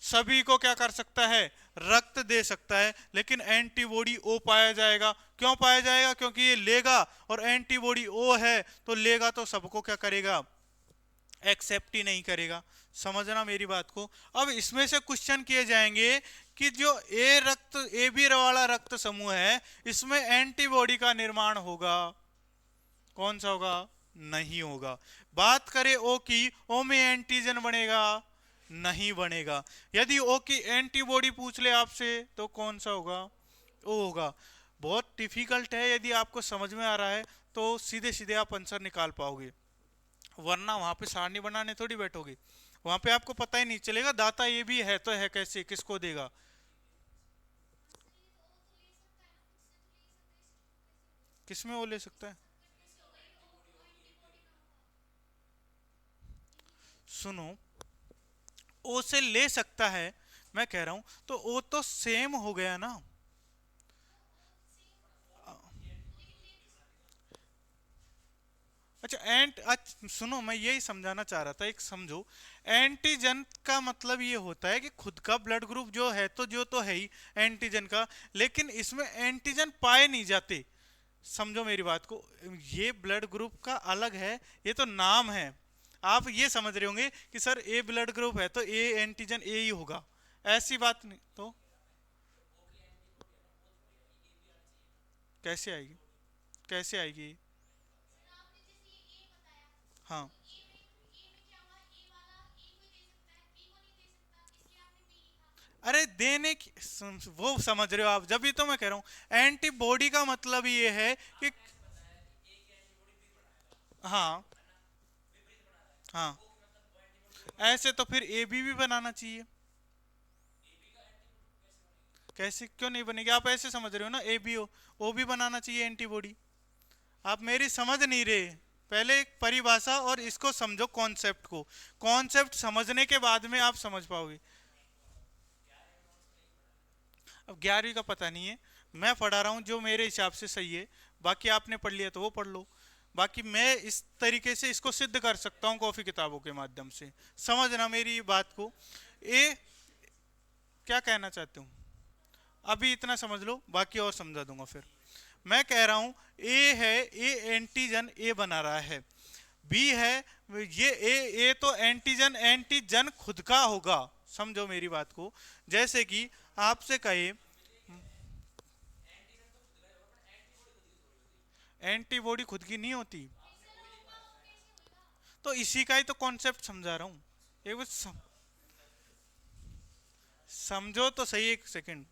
सभी को क्या कर सकता है? रक्त दे सकता है, लेकिन एंटीबॉडी ओ पाया जाएगा। क्यों पाया जाएगा? क्योंकि ये लेगा, और एंटीबॉडी ओ है, तो लेगा तो सबको क्या करेगा? एक्सेप्ट ही नहीं करेगा। समझना मेरी बात को। अब इसमें से क्वेश्चन किए जाएंगे कि जो ए बी वाला रक्त समूह है, इसमें एंटीबॉडी का निर्माण होगा? कौन सा होगा? नहीं होगा। बात करें ओ की, ओ में एंटीजन बनेगा? नहीं बनेगा। यदि ओ की एंटीबॉडी पूछ ले आपसे तो कौन सा होगा? ओ होगा। बहुत डिफिकल्ट है, यदि आपको समझ में आ रहा है तो सीधे सीधे आप आंसर निकाल पाओगे, वरना वहां पे सारणी बनाने थोड़ी बैठोगे, वहां पे आपको पता ही नहीं चलेगा दाता ये भी है तो है कैसे, किसको देगा। किसमें वो ले सकता है? सुनो, ओ से ले सकता है, मैं कह रहा हूं तो ओ तो सेम हो गया ना। अच्छा सुनो, मैं यही समझाना चाह रहा था, एक समझो। एंटीजन का मतलब ये होता है कि खुद का ब्लड ग्रुप जो है तो है ही एंटीजन का, लेकिन इसमें एंटीजन पाए नहीं जाते। समझो मेरी बात को, ये ब्लड ग्रुप का अलग है, ये तो नाम है। आप ये समझ रहे होंगे कि सर ए ब्लड ग्रुप है तो ए एंटीजन ए ही होगा, ऐसी बात नहीं तो। कैसे आएगी? कैसे आएगी? हाँ, अरे देने की वो समझ रहे हो आप, जब भी तो मैं कह रहा हूं एंटीबॉडी का मतलब ये है कि हाँ, हाँ, ऐसे तो फिर ए बी भी बनाना चाहिए। कैसे क्यों नहीं बनेगी? आप ऐसे समझ रहे हो ना, ए बी ओ भी बनाना चाहिए एंटीबॉडी। आप मेरी समझ नहीं रहे। पहले एक परिभाषा और इसको समझो, कॉन्सेप्ट को। कॉन्सेप्ट समझने के बाद में आप समझ पाओगे। अब 11वीं का पता नहीं है, मैं पढ़ा रहा हूँ जो मेरे हिसाब से सही है, बाकी आपने पढ़ लिया तो वो पढ़ लो। बाकी मैं इस तरीके से इसको सिद्ध कर सकता हूँ कॉपी किताबों के माध्यम से। समझना मेरी बात को। ए, क्या कहना चाहते हूँ अभी इतना समझ लो, बाकी और समझा दूंगा फिर। मैं कह रहा हूं ए है, ए एंटीजन ए बना रहा है। बी है, ये ए तो एंटीजन एंटीजन खुद का होगा। समझो मेरी बात को। जैसे कि आपसे कहे एंटीबॉडी खुद की नहीं होती, तो इसी का ही तो कॉन्सेप्ट समझा रहा हूं। एक बार समझो तो सही, एक सेकंड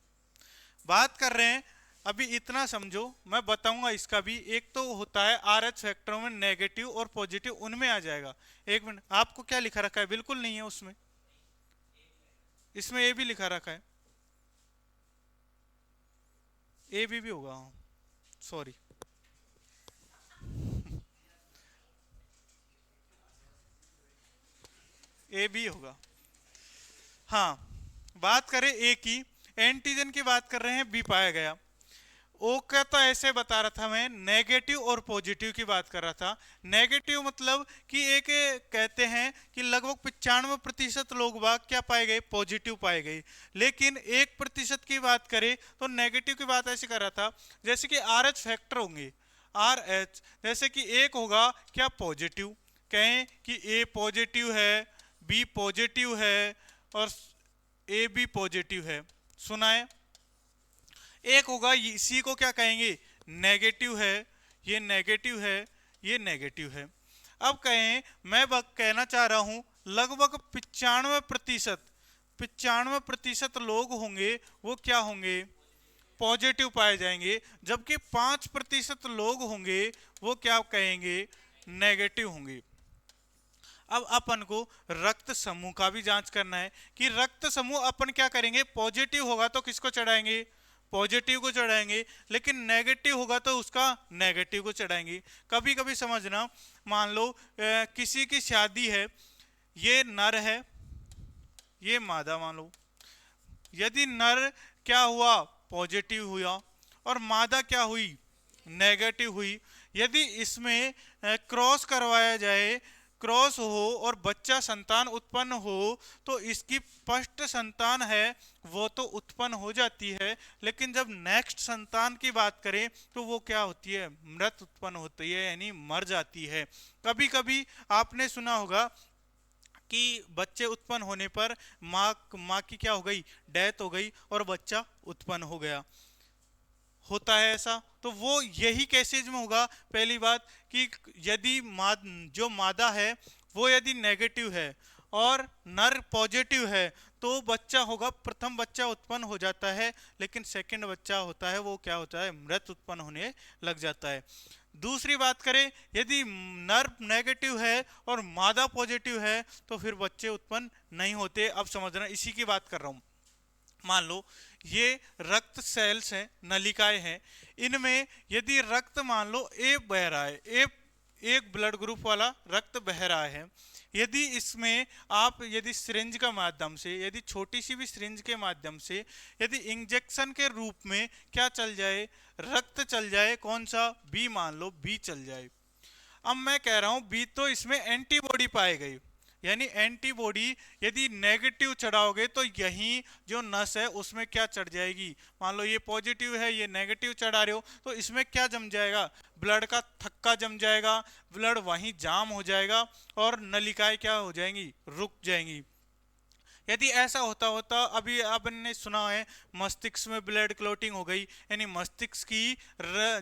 बात कर रहे हैं। अभी इतना समझो, मैं बताऊंगा इसका भी। एक तो होता है आर एच फैक्टरों में नेगेटिव और पॉजिटिव, उनमें आ जाएगा। एक मिनट, आपको क्या लिखा रखा है? बिल्कुल नहीं है उसमें, इसमें ए भी लिखा रखा है। ए भी होगा, हाँ, सॉरी। ए बी होगा। हाँ, बात करें ए की, एंटीजन की बात कर रहे हैं, बी पाया गया। ओ का तो ऐसे बता रहा था मैं, नेगेटिव और पॉजिटिव की बात कर रहा था। नेगेटिव मतलब कि एक कहते हैं कि लगभग 95% लोग बाग क्या पाए गए? पॉजिटिव पाए गए। लेकिन 1% की बात करें तो नेगेटिव की बात ऐसे कर रहा था, जैसे कि आर एच फैक्टर होंगे। आर एच जैसे कि एक होगा क्या? पॉजिटिव। कहें कि ए पॉजिटिव है, बी पॉजिटिव है और ए बी पॉजिटिव है। सुना है? एक होगा, इसी को क्या कहेंगे? नेगेटिव है, ये नेगेटिव है, ये नेगेटिव है। अब कहें, मैं कहना चाह रहा हूं लगभग 95% 95% लोग होंगे वो क्या होंगे? पॉजिटिव पाए जाएंगे। जबकि 5% लोग होंगे वो क्या कहेंगे? नेगेटिव होंगे। अब अपन को रक्त समूह का भी जांच करना है कि रक्त समूह अपन क्या करेंगे? पॉजिटिव होगा तो किसको चढ़ाएंगे? पॉजिटिव को चढ़ाएंगे। लेकिन नेगेटिव होगा तो उसका नेगेटिव को चढ़ाएंगे। कभी कभी समझना, मान लो किसी की शादी है, ये नर है, ये मादा मान लो। यदि नर क्या हुआ? पॉजिटिव हुआ, और मादा क्या हुई? नेगेटिव हुई। यदि इसमें क्रॉस करवाया जाए, क्रॉस हो और बच्चा संतान उत्पन्न हो, तो इसकी फर्स्ट संतान है वो तो उत्पन्न हो जाती है। लेकिन जब नेक्स्ट संतान की बात करें तो वो क्या होती है? मृत उत्पन्न होती है, यानी मर जाती है। कभी कभी आपने सुना होगा कि बच्चे उत्पन्न होने पर माँ की क्या हो गई? डेथ हो गई और बच्चा उत्पन्न हो गया। होता है ऐसा। तो वो यही केसेज में होगा। पहली बात कि यदि जो मादा है वो यदि नेगेटिव है और नर पॉजिटिव है तो बच्चा होगा, प्रथम बच्चा उत्पन्न हो जाता है, लेकिन सेकंड बच्चा होता है वो क्या होता है, मृत उत्पन्न होने लग जाता है। दूसरी बात करें, यदि नर नेगेटिव है और मादा पॉजिटिव है तो फिर बच्चे उत्पन्न नहीं होते। अब समझना, इसी की बात कर रहा हूं। मान लो ये रक्त सेल्स हैं, नलिकाएं हैं, इनमें यदि रक्त मान लो ए बह रहा है, ए एक ब्लड ग्रुप वाला रक्त बह रहा है, यदि इसमें आप यदि सिरिंज का माध्यम से, यदि छोटी सी भी सिरिंज के माध्यम से यदि इंजेक्शन के रूप में क्या चल जाए, रक्त चल जाए, कौन सा, बी, मान लो बी चल जाए। अब मैं कह रहा हूं बी, तो इसमें एंटीबॉडी पाई गई, यानी एंटीबॉडी यदि नेगेटिव चढ़ाओगे तो यही जो नस है उसमें क्या चढ़ जाएगी, मान लो ये पॉजिटिव है, ये नेगेटिव चढ़ा रहे हो, तो इसमें क्या जम जाएगा, ब्लड का थक्का जम जाएगा, ब्लड वहीं जाम हो जाएगा और नलिकाएं क्या हो जाएंगी, रुक जाएंगी। यदि ऐसा होता होता, अभी आपने सुना है मस्तिष्क में ब्लड क्लोटिंग हो गई, यानी मस्तिष्क की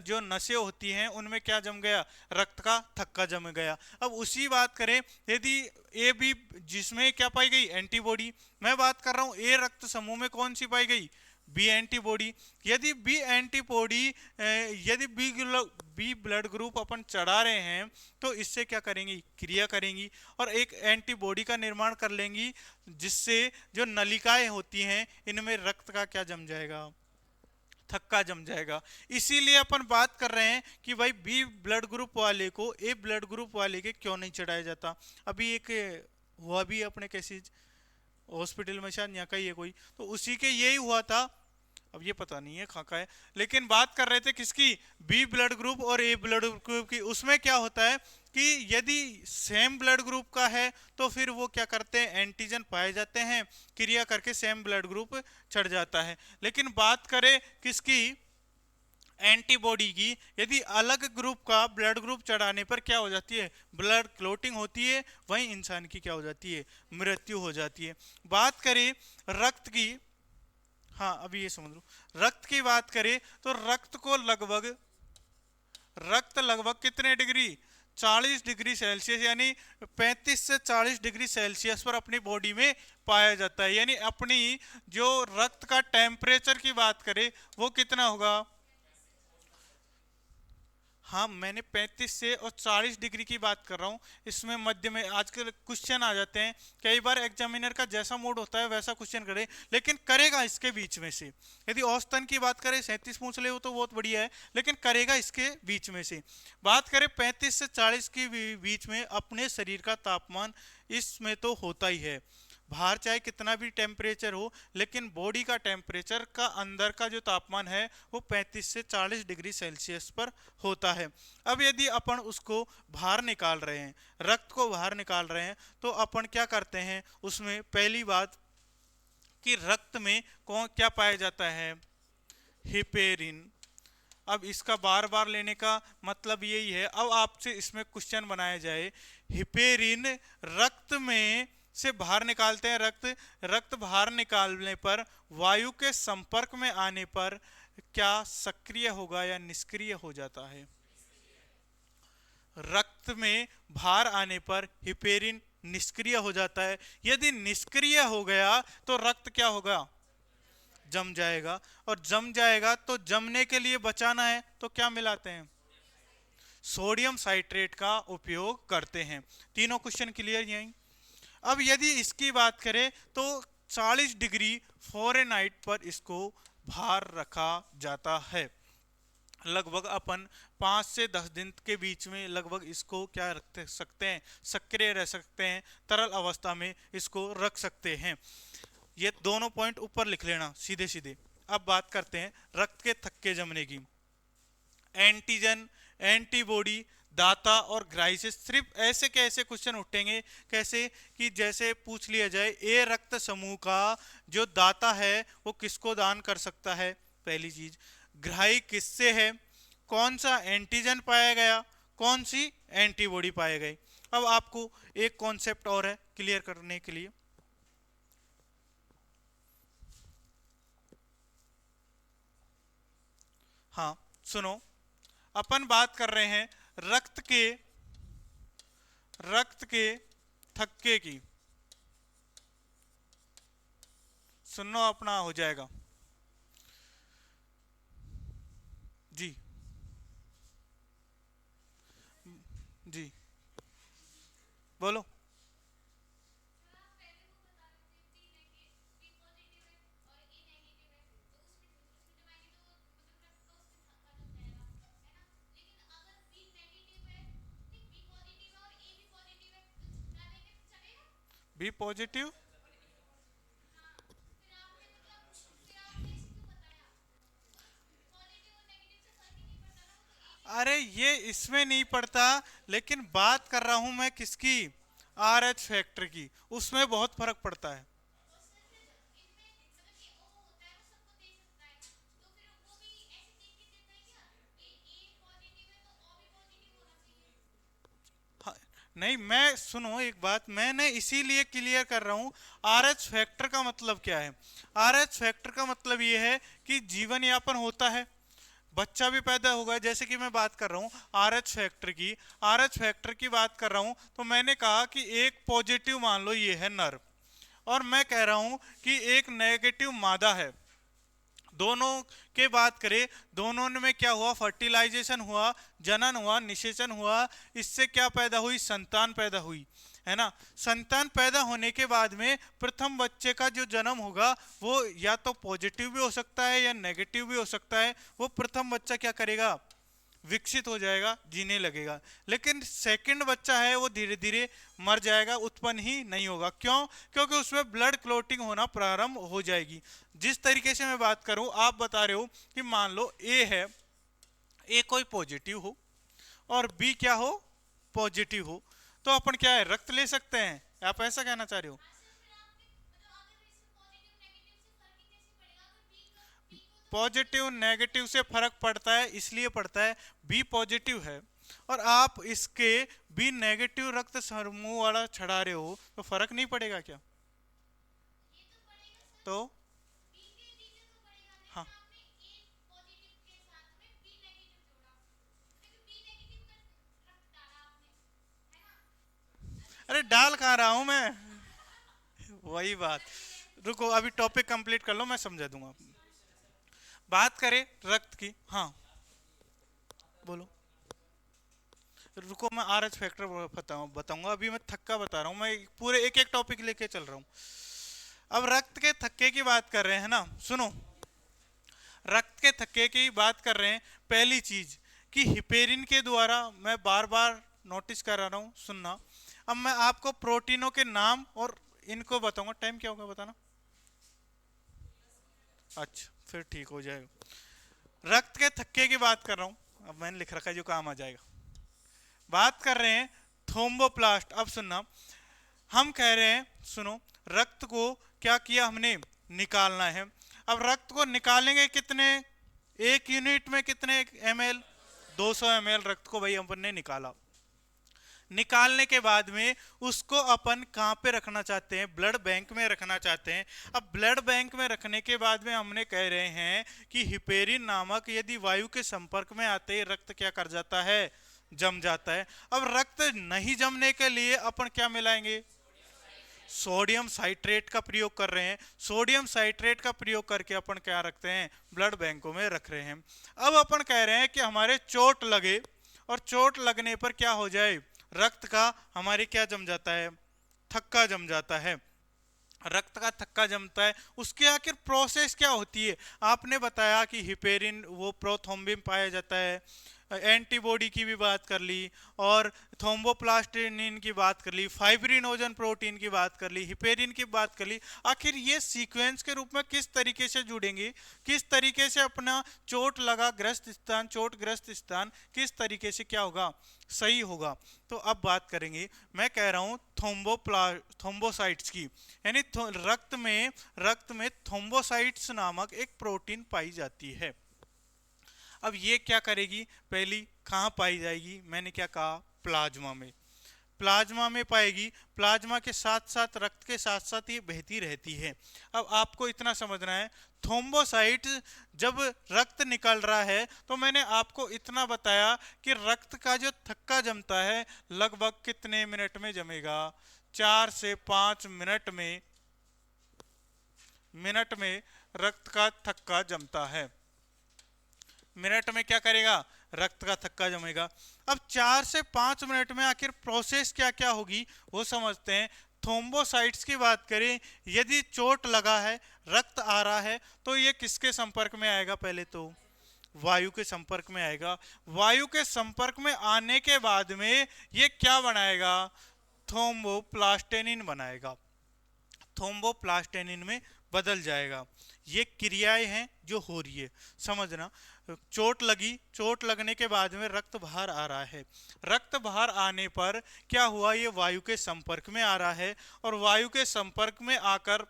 जो नसें होती हैं उनमें क्या जम गया, रक्त का थक्का जम गया। अब उसी बात करें, यदि ए बी, जिसमें क्या पाई गई, एंटीबॉडी, मैं बात कर रहा हूं ए रक्त समूह में कौन सी पाई गई, बी एंटीबॉडी। यदि बी एंटीबॉडी, यदि बी ब्लड ग्रुप अपन चढ़ा रहे हैं तो इससे क्या करेंगी, क्रिया करेंगी और एक एंटीबॉडी का निर्माण कर लेंगी, जिससे जो नलिकाएं होती हैं इनमें रक्त का क्या जम जाएगा, थक्का जम जाएगा। इसीलिए अपन बात कर रहे हैं कि भाई बी ब्लड ग्रुप वाले को ए ब्लड ग्रुप वाले के क्यों नहीं चढ़ाया जाता। अभी एक हुआ भी अपने कैसी हॉस्पिटल में, शायद यहाँ का ही है कोई, तो उसी के यही हुआ था, अब ये पता नहीं है कहाँ का है, लेकिन बात कर रहे थे किसकी, बी ब्लड ग्रुप और ए ब्लड ग्रुप की। उसमें क्या होता है कि यदि सेम ब्लड ग्रुप का है तो फिर वो क्या करते हैं, एंटीजन पाए जाते हैं, क्रिया करके सेम ब्लड ग्रुप चढ़ जाता है। लेकिन बात करें किसकी, एंटीबॉडी की, यदि अलग ग्रुप का ब्लड ग्रुप चढ़ाने पर क्या हो जाती है, ब्लड क्लोटिंग होती है, वहीं इंसान की क्या हो जाती है, मृत्यु हो जाती है। बात करें रक्त की, हाँ अभी ये समझ लो, रक्त की बात करें तो रक्त लगभग कितने डिग्री, 40 डिग्री सेल्सियस, यानी 35 से 40 डिग्री सेल्सियस पर अपनी बॉडी में पाया जाता है। यानी अपनी जो रक्त का टेम्परेचर की बात करें वो कितना होगा, हाँ मैंने 35 से और 40 डिग्री की बात कर रहा हूँ। इसमें मध्य में आजकल क्वेश्चन आ जाते हैं, कई बार एग्जामिनर का जैसा मूड होता है वैसा क्वेश्चन करे, लेकिन करेगा इसके बीच में से। यदि औसतन की बात करें 37 पूछ ले हो तो बहुत बढ़िया है, लेकिन करेगा इसके बीच में से। बात करें 35 से 40 की बीच में अपने शरीर का तापमान इसमें तो होता ही है, बाहर चाहे कितना भी टेम्परेचर हो, लेकिन बॉडी का टेम्परेचर का अंदर का जो तापमान है वो 35 से 40 डिग्री सेल्सियस पर होता है। अब यदि अपन उसको बाहर निकाल रहे हैं, रक्त को बाहर निकाल रहे हैं, तो अपन क्या करते हैं, उसमें पहली बात कि रक्त में कौन क्या पाया जाता है, हिपेरिन। अब इसका बार बार लेने का मतलब यही है, अब आपसे इसमें क्वेश्चन बनाया जाए, हिपेरिन रक्त में से बाहर निकालते हैं, रक्त बाहर निकालने पर वायु के संपर्क में आने पर क्या सक्रिय होगा या निष्क्रिय हो जाता है, रक्त में बाहर आने पर हिपेरिन निष्क्रिय हो जाता है। यदि निष्क्रिय हो गया तो रक्त क्या होगा, जम जाएगा, और जम जाएगा तो जमने के लिए बचाना है तो क्या मिलाते हैं, सोडियम साइट्रेट का उपयोग करते हैं। तीनों क्वेश्चन क्लियर यहीं। अब यदि इसकी बात करें तो 40 डिग्री फ़ारेनहाइट पर इसको बाहर रखा जाता है। लगभग अपन 5 से 10 दिन के बीच में लगभग इसको क्या रख सकते हैं, सक्रिय रह सकते हैं, तरल अवस्था में इसको रख सकते हैं। ये दोनों पॉइंट ऊपर लिख लेना सीधे सीधे। अब बात करते हैं रक्त के थक्के जमने की। एंटीजन, एंटीबॉडी, दाता और ग्राइसिस, सिर्फ ऐसे कैसे क्वेश्चन उठेंगे, कैसे कि जैसे पूछ लिया जाए ए रक्त समूह का जो दाता है वो किसको दान कर सकता है, पहली चीज। ग्राही किससे है, कौन सा एंटीजन पाया गया, कौन सी एंटीबॉडी पाए गए। अब आपको एक कॉन्सेप्ट और है क्लियर करने के लिए, हाँ सुनो, अपन बात कर रहे हैं रक्त के थक्के की। सुनो अपना हो जाएगा। जी जी बोलो। बी पॉजिटिव, अरे ये इसमें नहीं पड़ता, लेकिन बात कर रहा हूं मैं किसकी, आर एच फैक्टर की, उसमें बहुत फर्क पड़ता है। हाँ, नहीं मैं सुनो एक बात, मैंने इसीलिए क्लियर कर रहा हूं। आर एच फैक्टर का मतलब क्या है? आर एच फैक्टर का मतलब ये है कि जीवन यापन होता है, बच्चा भी पैदा होगा। जैसे कि मैं बात कर रहा हूँ आर एच फैक्टर की, आर एच फैक्टर की बात कर रहा हूँ, तो मैंने कहा कि एक पॉजिटिव मान लो ये है नर, और मैं कह रहा हूं कि एक नेगेटिव मादा है। दोनों के बात करें, दोनों में क्या हुआ, फर्टिलाइजेशन हुआ, जनन हुआ, निषेचन हुआ, इससे क्या पैदा हुई, संतान पैदा हुई, है ना। संतान पैदा होने के बाद में प्रथम बच्चे का जो जन्म होगा वो या तो पॉजिटिव भी हो सकता है या नेगेटिव भी हो सकता है। वो प्रथम बच्चा क्या करेगा, विकसित हो जाएगा, जीने लगेगा। लेकिन सेकंड बच्चा है वो धीरे धीरे मर जाएगा, उत्पन्न ही नहीं होगा। क्यों? क्योंकि उसमें ब्लड क्लोटिंग होना प्रारंभ हो जाएगी। जिस तरीके से मैं बात करूं, आप बता रहे हो कि मान लो ए है, ए कोई पॉजिटिव हो और बी क्या हो, पॉजिटिव हो, तो अपन क्या है, रक्त ले सकते हैं? आप ऐसा कहना चाह रहे हो? पॉजिटिव नेगेटिव से फर्क पड़ता है, इसलिए पड़ता है, बी पॉजिटिव है और आप इसके बी नेगेटिव रक्त समूह वाला चढ़ा रहे हो, तो फर्क नहीं पड़ेगा क्या? तो हाँ, अरे डाल कहाँ रहा हूं मैं, वही बात। रुको अभी टॉपिक कंप्लीट कर लो, मैं समझा दूंगा। बात करें रक्त की, हाँ बोलो। रुको मैं आर एच फैक्टर बताऊंगा, अभी मैं थक्का बता रहा हूँ, मैं पूरे एक एक टॉपिक लेके चल रहा हूँ। अब रक्त के थक्के की बात कर रहे हैं ना, सुनो, रक्त के थक्के की बात कर रहे हैं। पहली चीज कि हिपेरिन के द्वारा, मैं बार बार नोटिस करा रहा हूं, सुनना। अब मैं आपको प्रोटीनों के नाम और इनको बताऊंगा। टाइम क्या होगा बताना? अच्छा फिर ठीक हो जाएगा। रक्त के थक्के की बात कर रहा हूं, अब मैंने लिख रखा है जो काम आ जाएगा। बात कर रहे हैं थ्रोम्बोप्लास्ट। अब सुनना, हम कह रहे हैं, सुनो, रक्त को क्या किया हमने, निकालना है। अब रक्त को निकालेंगे कितने, एक यूनिट में कितने एम एल, 200 ml रक्त को भाई अपन ने निकाला। निकालने के बाद में उसको अपन कहाँ पे रखना चाहते हैं, ब्लड बैंक में रखना चाहते हैं। अब ब्लड बैंक में रखने के बाद में हमने कह रहे हैं कि हिपेरिन नामक यदि वायु के संपर्क में आते ही रक्त क्या कर जाता है, जम जाता है। अब रक्त नहीं जमने के लिए अपन क्या मिलाएंगे, सोडियम साइट्रेट का प्रयोग कर रहे हैं। सोडियम साइट्रेट का प्रयोग करके अपन क्या रखते हैं, ब्लड बैंकों में रख रहे हैं। अब अपन कह रहे हैं कि हमारे चोट लगे, और चोट लगने पर क्या हो जाए, रक्त का हमारे क्या जम जाता है, थक्का जम जाता है। रक्त का थक्का जमता है, उसकी आखिर प्रोसेस क्या होती है? आपने बताया कि हिपेरिन वो प्रोथ्रोम्बिन पाया जाता है, एंटीबॉडी की भी बात कर ली, और थ्रोम्बोप्लास्टिनिन की बात कर ली, फाइब्रिनोजन प्रोटीन की बात कर ली, हिपेरिन की बात कर ली। आखिर ये सीक्वेंस के रूप में किस तरीके से जुड़ेंगे, किस तरीके से अपना चोट लगा ग्रस्त स्थान, चोटग्रस्त स्थान किस तरीके से क्या होगा, सही होगा। तो अब बात करेंगे, मैं कह रहा हूँ थ्रोम्बोसाइट्स की, यानी रक्त में थ्रोम्बोसाइट्स नामक एक प्रोटीन पाई जाती है। अब ये क्या करेगी, पहली कहाँ पाई जाएगी, मैंने क्या कहा, प्लाज्मा में। प्लाज्मा में पाएगी, प्लाज्मा के साथ साथ रक्त के साथ साथ ये बहती रहती है। अब आपको इतना समझना है, थ्रोम्बोसाइट जब रक्त निकल रहा है, तो मैंने आपको इतना बताया कि रक्त का जो थक्का जमता है लगभग कितने मिनट में जमेगा, 4 से 5 मिनट में मिनट में रक्त का थक्का जमता है। मिनट में क्या करेगा, रक्त का थक्का जमेगा। अब 4 से 5 मिनट में आखिर प्रोसेस क्या क्या होगी वो समझते हैं। थ्रोम्बोसाइट्स की बात करें, यदि चोट लगा है, रक्त आ रहा है, तो ये किसके संपर्क में आएगा, पहले तो वायु के संपर्क में आएगा। वायु के संपर्क में आने के बाद में ये क्या बनाएगा, थ्रोम्बोप्लास्टिन बनाएगा, थ्रोम्बोप्लास्टिन में बदल जाएगा। ये क्रियाएं हैं जो हो रही है, समझना। चोट लगी, चोट लगने के बाद में रक्त बाहर आ रहा है, रक्त बाहर आने पर क्या हुआ, ये वायु के संपर्क में आ रहा है, और वायु के संपर्क में आकर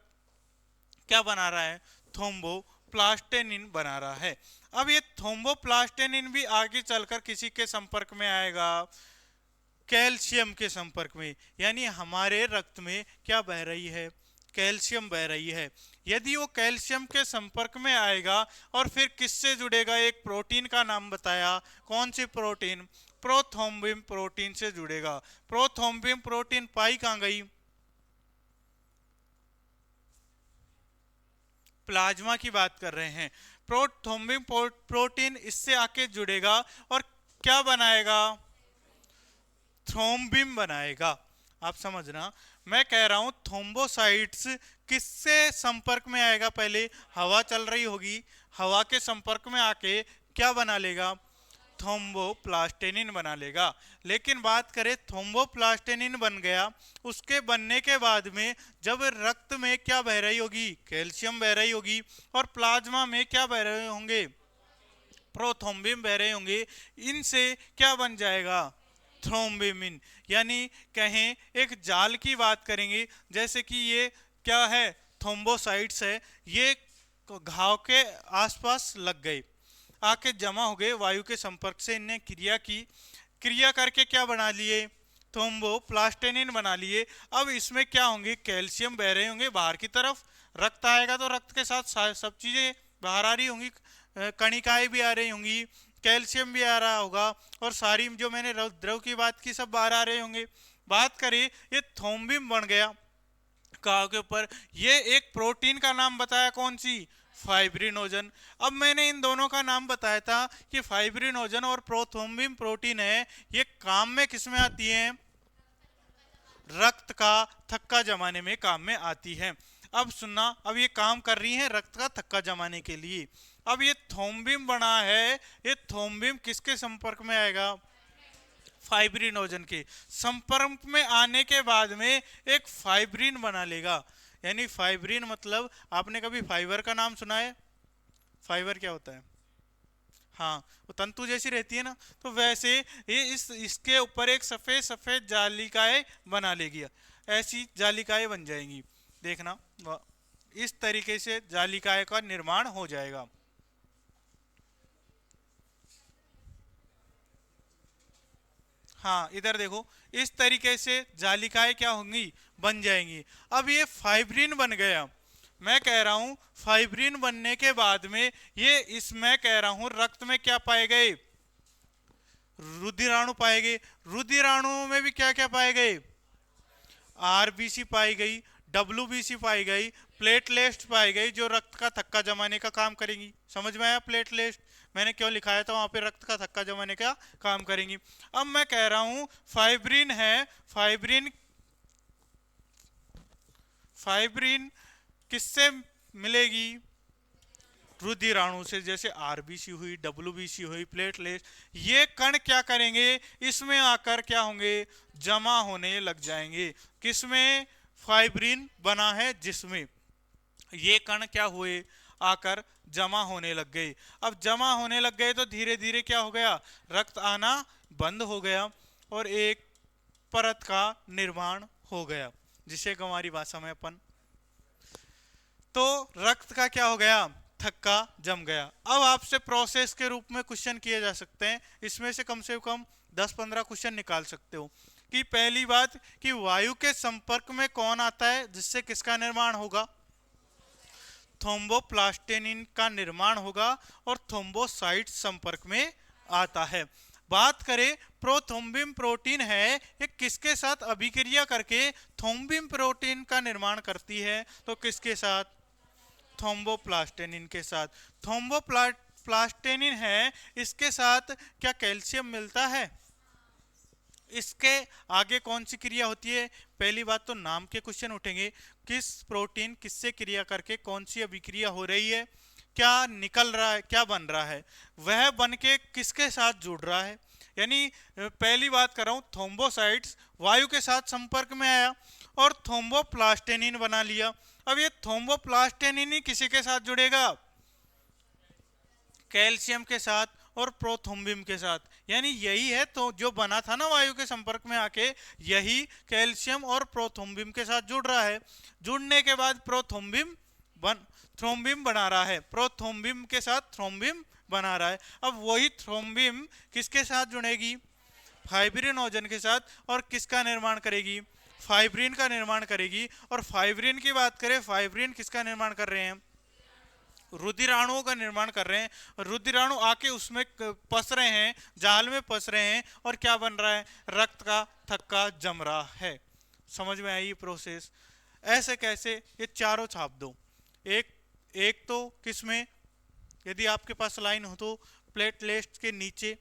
क्या बना रहा है, थ्रोम्बोप्लास्टिन बना रहा है। अब ये थ्रोम्बोप्लास्टिन भी आगे चलकर किसी के संपर्क में आएगा, कैल्शियम के संपर्क में। यानी हमारे रक्त में क्या बह रही है, कैल्शियम बह रही है। यदि वो कैल्शियम के संपर्क में आएगा और फिर किससे जुड़ेगा, एक प्रोटीन का नाम बताया, कौन सी प्रोटीन, प्रोथ्रोम्बिन प्रोटीन से जुड़ेगा। प्रोथ्रोम्बिन प्रोटीन पाई कहां गई, प्लाज्मा की बात कर रहे हैं। प्रोथ्रोम्बिन प्रोटीन इससे आके जुड़ेगा और क्या बनाएगा, थ्रोम्बिन बनाएगा। आप समझना, मैं कह रहा हूं थ्रोम्बोसाइट्स किससे संपर्क में आएगा, पहले हवा चल रही होगी, हवा के संपर्क में आके क्या बना लेगा, थ्रोम्बोप्लास्टिन बना लेगा। लेकिन बात करें, थ्रोम्बोप्लास्टिन बन गया, उसके बनने के बाद में जब रक्त में क्या बह रही होगी, कैल्शियम बह रही होगी, और प्लाज्मा में क्या बह रहे होंगे, प्रोथ्रोम्बिन बह रहे होंगे, इनसे क्या बन जाएगा, थ्रोम्बिन। यानी कहें एक जाल की बात करेंगे, जैसे कि ये क्या है, थ्रोम्बोसाइट्स है, ये घाव के आसपास लग गए, आके जमा हो गए, वायु के संपर्क से इनने क्रिया की, क्रिया करके क्या बना लिए, थ्रोम्बोप्लास्टिन बना लिए। अब इसमें क्या होंगे, कैल्शियम बह रहे होंगे बाहर की तरफ, रक्त आएगा तो रक्त के साथ सब चीजें बाहर आ रही होंगी, कणिकाएं भी आ रही होंगी, कैल्शियम भी आ रहा होगा, और सारी जो मैंने द्रव की बात की सब बाहर आ रहे होंगे। बात करें, ये थ्रोम्बिन बन गया कहा के ऊपर, ये एक प्रोटीन का नाम बताया, कौन सी, फाइब्रिनोजन। अब मैंने इन दोनों का नाम बताया था कि फाइब्रिनोजन और प्रोथ्रोम्बिन प्रोटीन है, ये काम में किस में आती है, रक्त का थक्का जमाने में काम में आती है। अब सुनना, अब ये काम कर रही है रक्त का थक्का जमाने के लिए। अब ये थ्रोम्बिन बना है, ये थ्रोम्बिन किसके संपर्क में आएगा, फाइब्रिनोजन के संपर्क में आने के बाद में एक फाइब्रिन बना लेगा। यानी फाइब्रिन मतलब, आपने कभी फाइबर का नाम सुना है, फाइबर क्या होता है, हाँ वो तंतु जैसी रहती है ना, तो वैसे ये इसके ऊपर एक सफेद सफेद जालिकाएं बना लेगी, ऐसी जालिकाएं बन जाएंगी, देखना इस तरीके से जालिकाएं का निर्माण हो जाएगा। हाँ इधर देखो, इस तरीके से जालिकाएं क्या होंगी, बन जाएंगी। अब ये फाइब्रिन बन गया, मैं कह रहा हूं फाइब्रिन बनने के बाद में ये इसमें कह रहा हूं रक्त में क्या पाए गए, रुधिराणु पाए गए। रुधिराणु में भी क्या क्या पाए गए, आरबीसी पाई गई, डब्ल्यूबीसी पाई गई, प्लेटलेट्स पाई गई, जो रक्त का थक्का जमाने का काम करेंगी। समझ में आया, प्लेटलेट्स मैंने क्यों लिखाया था वहां पे, रक्त का थक्का जमाने का काम करेंगी। अब मैं कह रहा हूं फाइब्रिन है, फाइब्रिन फाइब्रिन किससे मिलेगी, रुधिराणु से, जैसे आरबीसी हुई, डब्ल्यूबीसी हुई, प्लेटलेट, ये कण क्या करेंगे, इसमें आकर क्या होंगे, जमा होने लग जाएंगे। किसमें, फाइब्रिन बना है जिसमें, ये कण क्या हुए, आकर जमा होने लग गए। अब जमा होने लग गए तो धीरे धीरे क्या हो गया, रक्त आना बंद हो गया और एक परत का निर्माण हो गया, जिसे हमारी भाषा में अपन, तो रक्त का क्या हो गया, थक्का जम गया। अब आपसे प्रोसेस के रूप में क्वेश्चन किए जा सकते हैं, इसमें से कम 10-15 क्वेश्चन निकाल सकते हो। कि पहली बात कि वायु के संपर्क में कौन आता है जिससे किसका निर्माण होगा, थ्रोम्बोप्लास्टिन का निर्माण होगा, और थ्रोम्बोसाइट संपर्क में आता है। बात करें, प्रोथ्रोम्बिन प्रोटीन है, ये किसके साथ अभिक्रिया करके थ्रोम्बिन प्रोटीन का निर्माण करती है, तो किसके साथ, थ्रोम्बोप्लास्टिनिन के साथ। थ्रोम्बोप्लास्टिनिन है, इसके साथ क्या कैल्शियम मिलता है? इसके आगे कौन सी क्रिया होती है? पहली बात तो नाम के क्वेश्चन उठेंगे, किस प्रोटीन किससे क्रिया करके कौन सी अभिक्रिया हो रही है, क्या निकल रहा है, क्या बन रहा है, वह बन के किसके साथ जुड़ रहा है। यानी पहली बात कर रहा हूं, थ्रोम्बोसाइट्स वायु के साथ संपर्क में आया और थ्रोम्बोप्लास्टिनिन बना लिया। अब ये थ्रोम्बोप्लास्टिनिन ही किसी के साथ जुड़ेगा? कैल्शियम के साथ और प्रोथ्रोम्बिन के साथ। यानी यही है तो जो बना था ना वायु के संपर्क में आके, यही कैल्शियम और प्रोथ्रोम्बिन के साथ जुड़ रहा है। जुड़ने के बाद प्रोथ्रोम्बिन थ्रोम्बिन बना रहा है, प्रोथ्रोम्बिन के साथ थ्रोम्बिन बना रहा है। अब वही थ्रोम्बिन किसके साथ जुड़ेगी? फाइब्रिनोजन के साथ। और किसका निर्माण करेगी? फाइब्रिन का निर्माण करेगी। और फाइब्रिन की बात करें, फाइब्रिन किसका निर्माण कर रहे हैं? रुधिराणुओं का निर्माण कर रहे हैं। रुधिराणु आके उसमें पस रहे हैं, जाल में पस रहे हैं, और क्या बन रहा है? रक्त का थक्का जम रहा है। समझ में आई प्रोसेस? ऐसे कैसे? ये चारों छाप दो। एक एक तो किसमें, यदि आपके पास लाइन हो तो प्लेटलेट्स के नीचे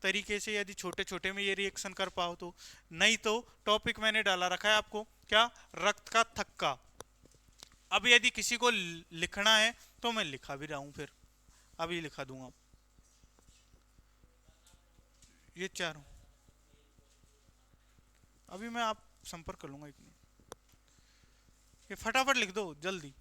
तरीके से, यदि छोटे छोटे में ये रिएक्शन कर पाओ तो। नहीं तो टॉपिक मैंने डाला रखा है आपको, क्या? रक्त का थक्का। अब यदि किसी को लिखना है तो मैं लिखा भी रहा हूं, फिर अभी लिखा दूंगा। ये चारों अभी मैं आप संपर्क कर लूंगा, एक मिनट। ये फटाफट लिख दो जल्दी।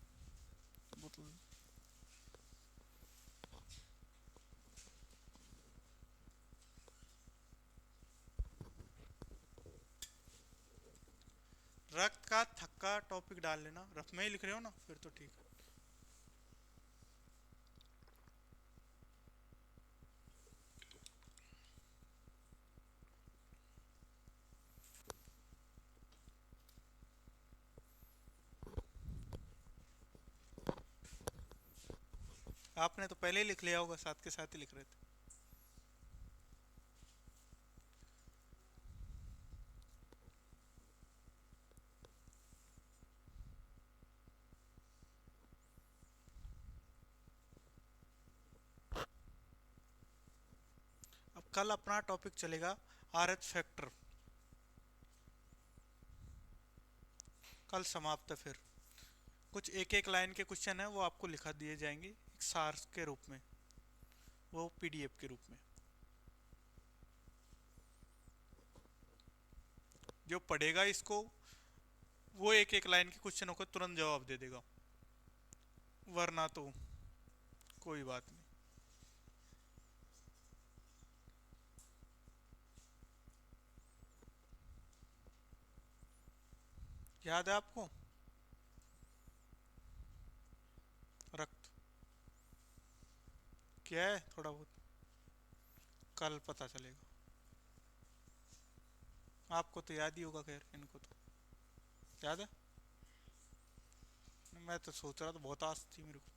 रक्त का थक्का टॉपिक डाल लेना, रफ में ही लिख रहे हो ना, फिर तो ठीक है। आपने तो पहले ही लिख लिया होगा, साथ के साथ ही लिख रहे थे। अब कल अपना टॉपिक चलेगा आरएच फैक्टर। कल समाप्त है। फिर कुछ एक एक लाइन के क्वेश्चन है, वो आपको लिखा दिए जाएंगे एक सार के रूप में, वो पीडीएफ के रूप में। जो पढ़ेगा इसको, वो एक एक लाइन के क्वेश्चनों को तुरंत जवाब दे देगा, वरना तो कोई बात नहीं। याद है आपको? रक्त क्या है? थोड़ा बहुत कल पता चलेगा। आपको तो याद ही होगा, खैर इनको तो याद है। मैं तो सोच रहा था, बहुत आस थी मेरे को।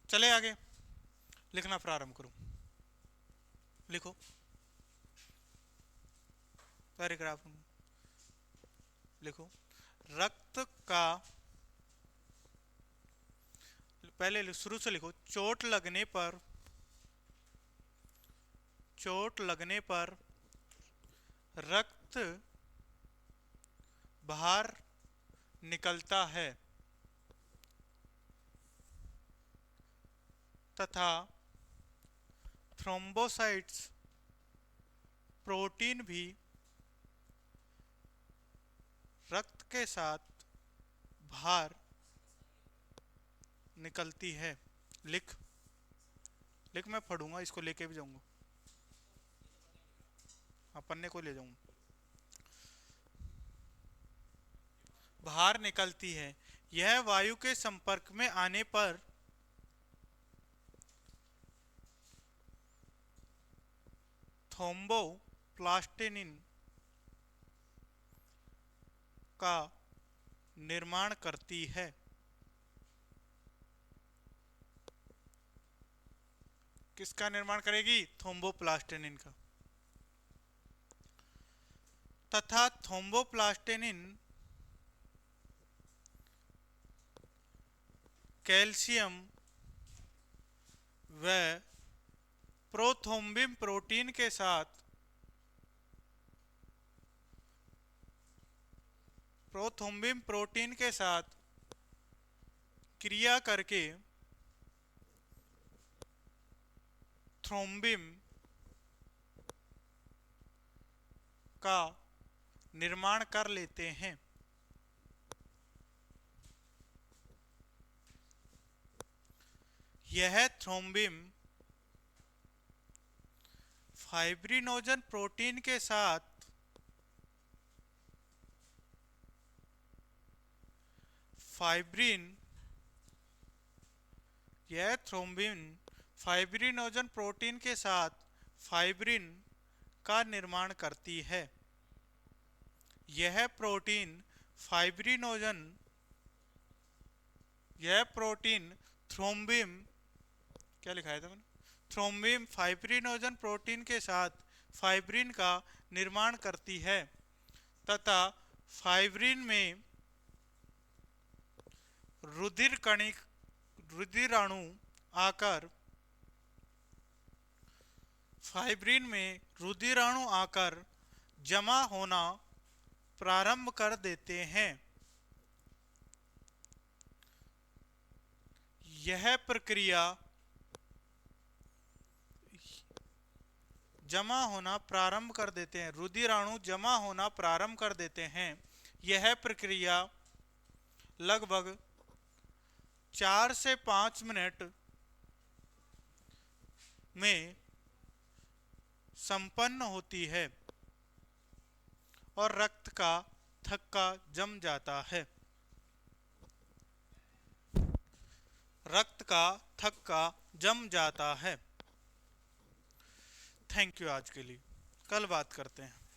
चले आगे, लिखना प्रारंभ करो। लिखो पैराग्राफ, लिखो। रक्त का, पहले शुरू से लिखो। चोट लगने पर रक्त बाहर निकलता है तथा थ्रोम्बोसाइट्स प्रोटीन भी रक्त के साथ बाहर निकलती है। लिख लिख, मैं पढ़ूंगा, इसको लेके भी जाऊंगा। हाँ, पन्ने को ले जाऊंगा। बाहर निकलती है। यह वायु के संपर्क में आने पर थ्रोम्बोप्लास्टिनिन का निर्माण करती है। किसका निर्माण करेगी? थ्रोम्बोप्लास्टिनिन का। तथा थ्रोम्बोप्लास्टिनिन कैल्शियम व प्रोथ्रोम्बिन प्रोटीन के साथ क्रिया करके थ्रोम्बिन का निर्माण कर लेते हैं। यह थ्रोम्बिन फाइब्रिनोजन प्रोटीन के साथ फाइब्रिनोजन प्रोटीन के साथ फाइब्रिन का निर्माण करती है। यह प्रोटीन थ्रोम्बिन, क्या लिखा था मैंने, थ्रोम्बिन फाइब्रिनोजन प्रोटीन के साथ फाइब्रिन का निर्माण करती है तथा फाइब्रिन में रुधिराणु आकर जमा होना प्रारंभ कर देते हैं। यह प्रक्रिया रुधिराणु जमा होना प्रारंभ कर देते हैं। यह प्रक्रिया लगभग 4 से 5 मिनट में संपन्न होती है और रक्त का थक्का जम जाता है। Thank you. आज के लिए कल बात करते हैं।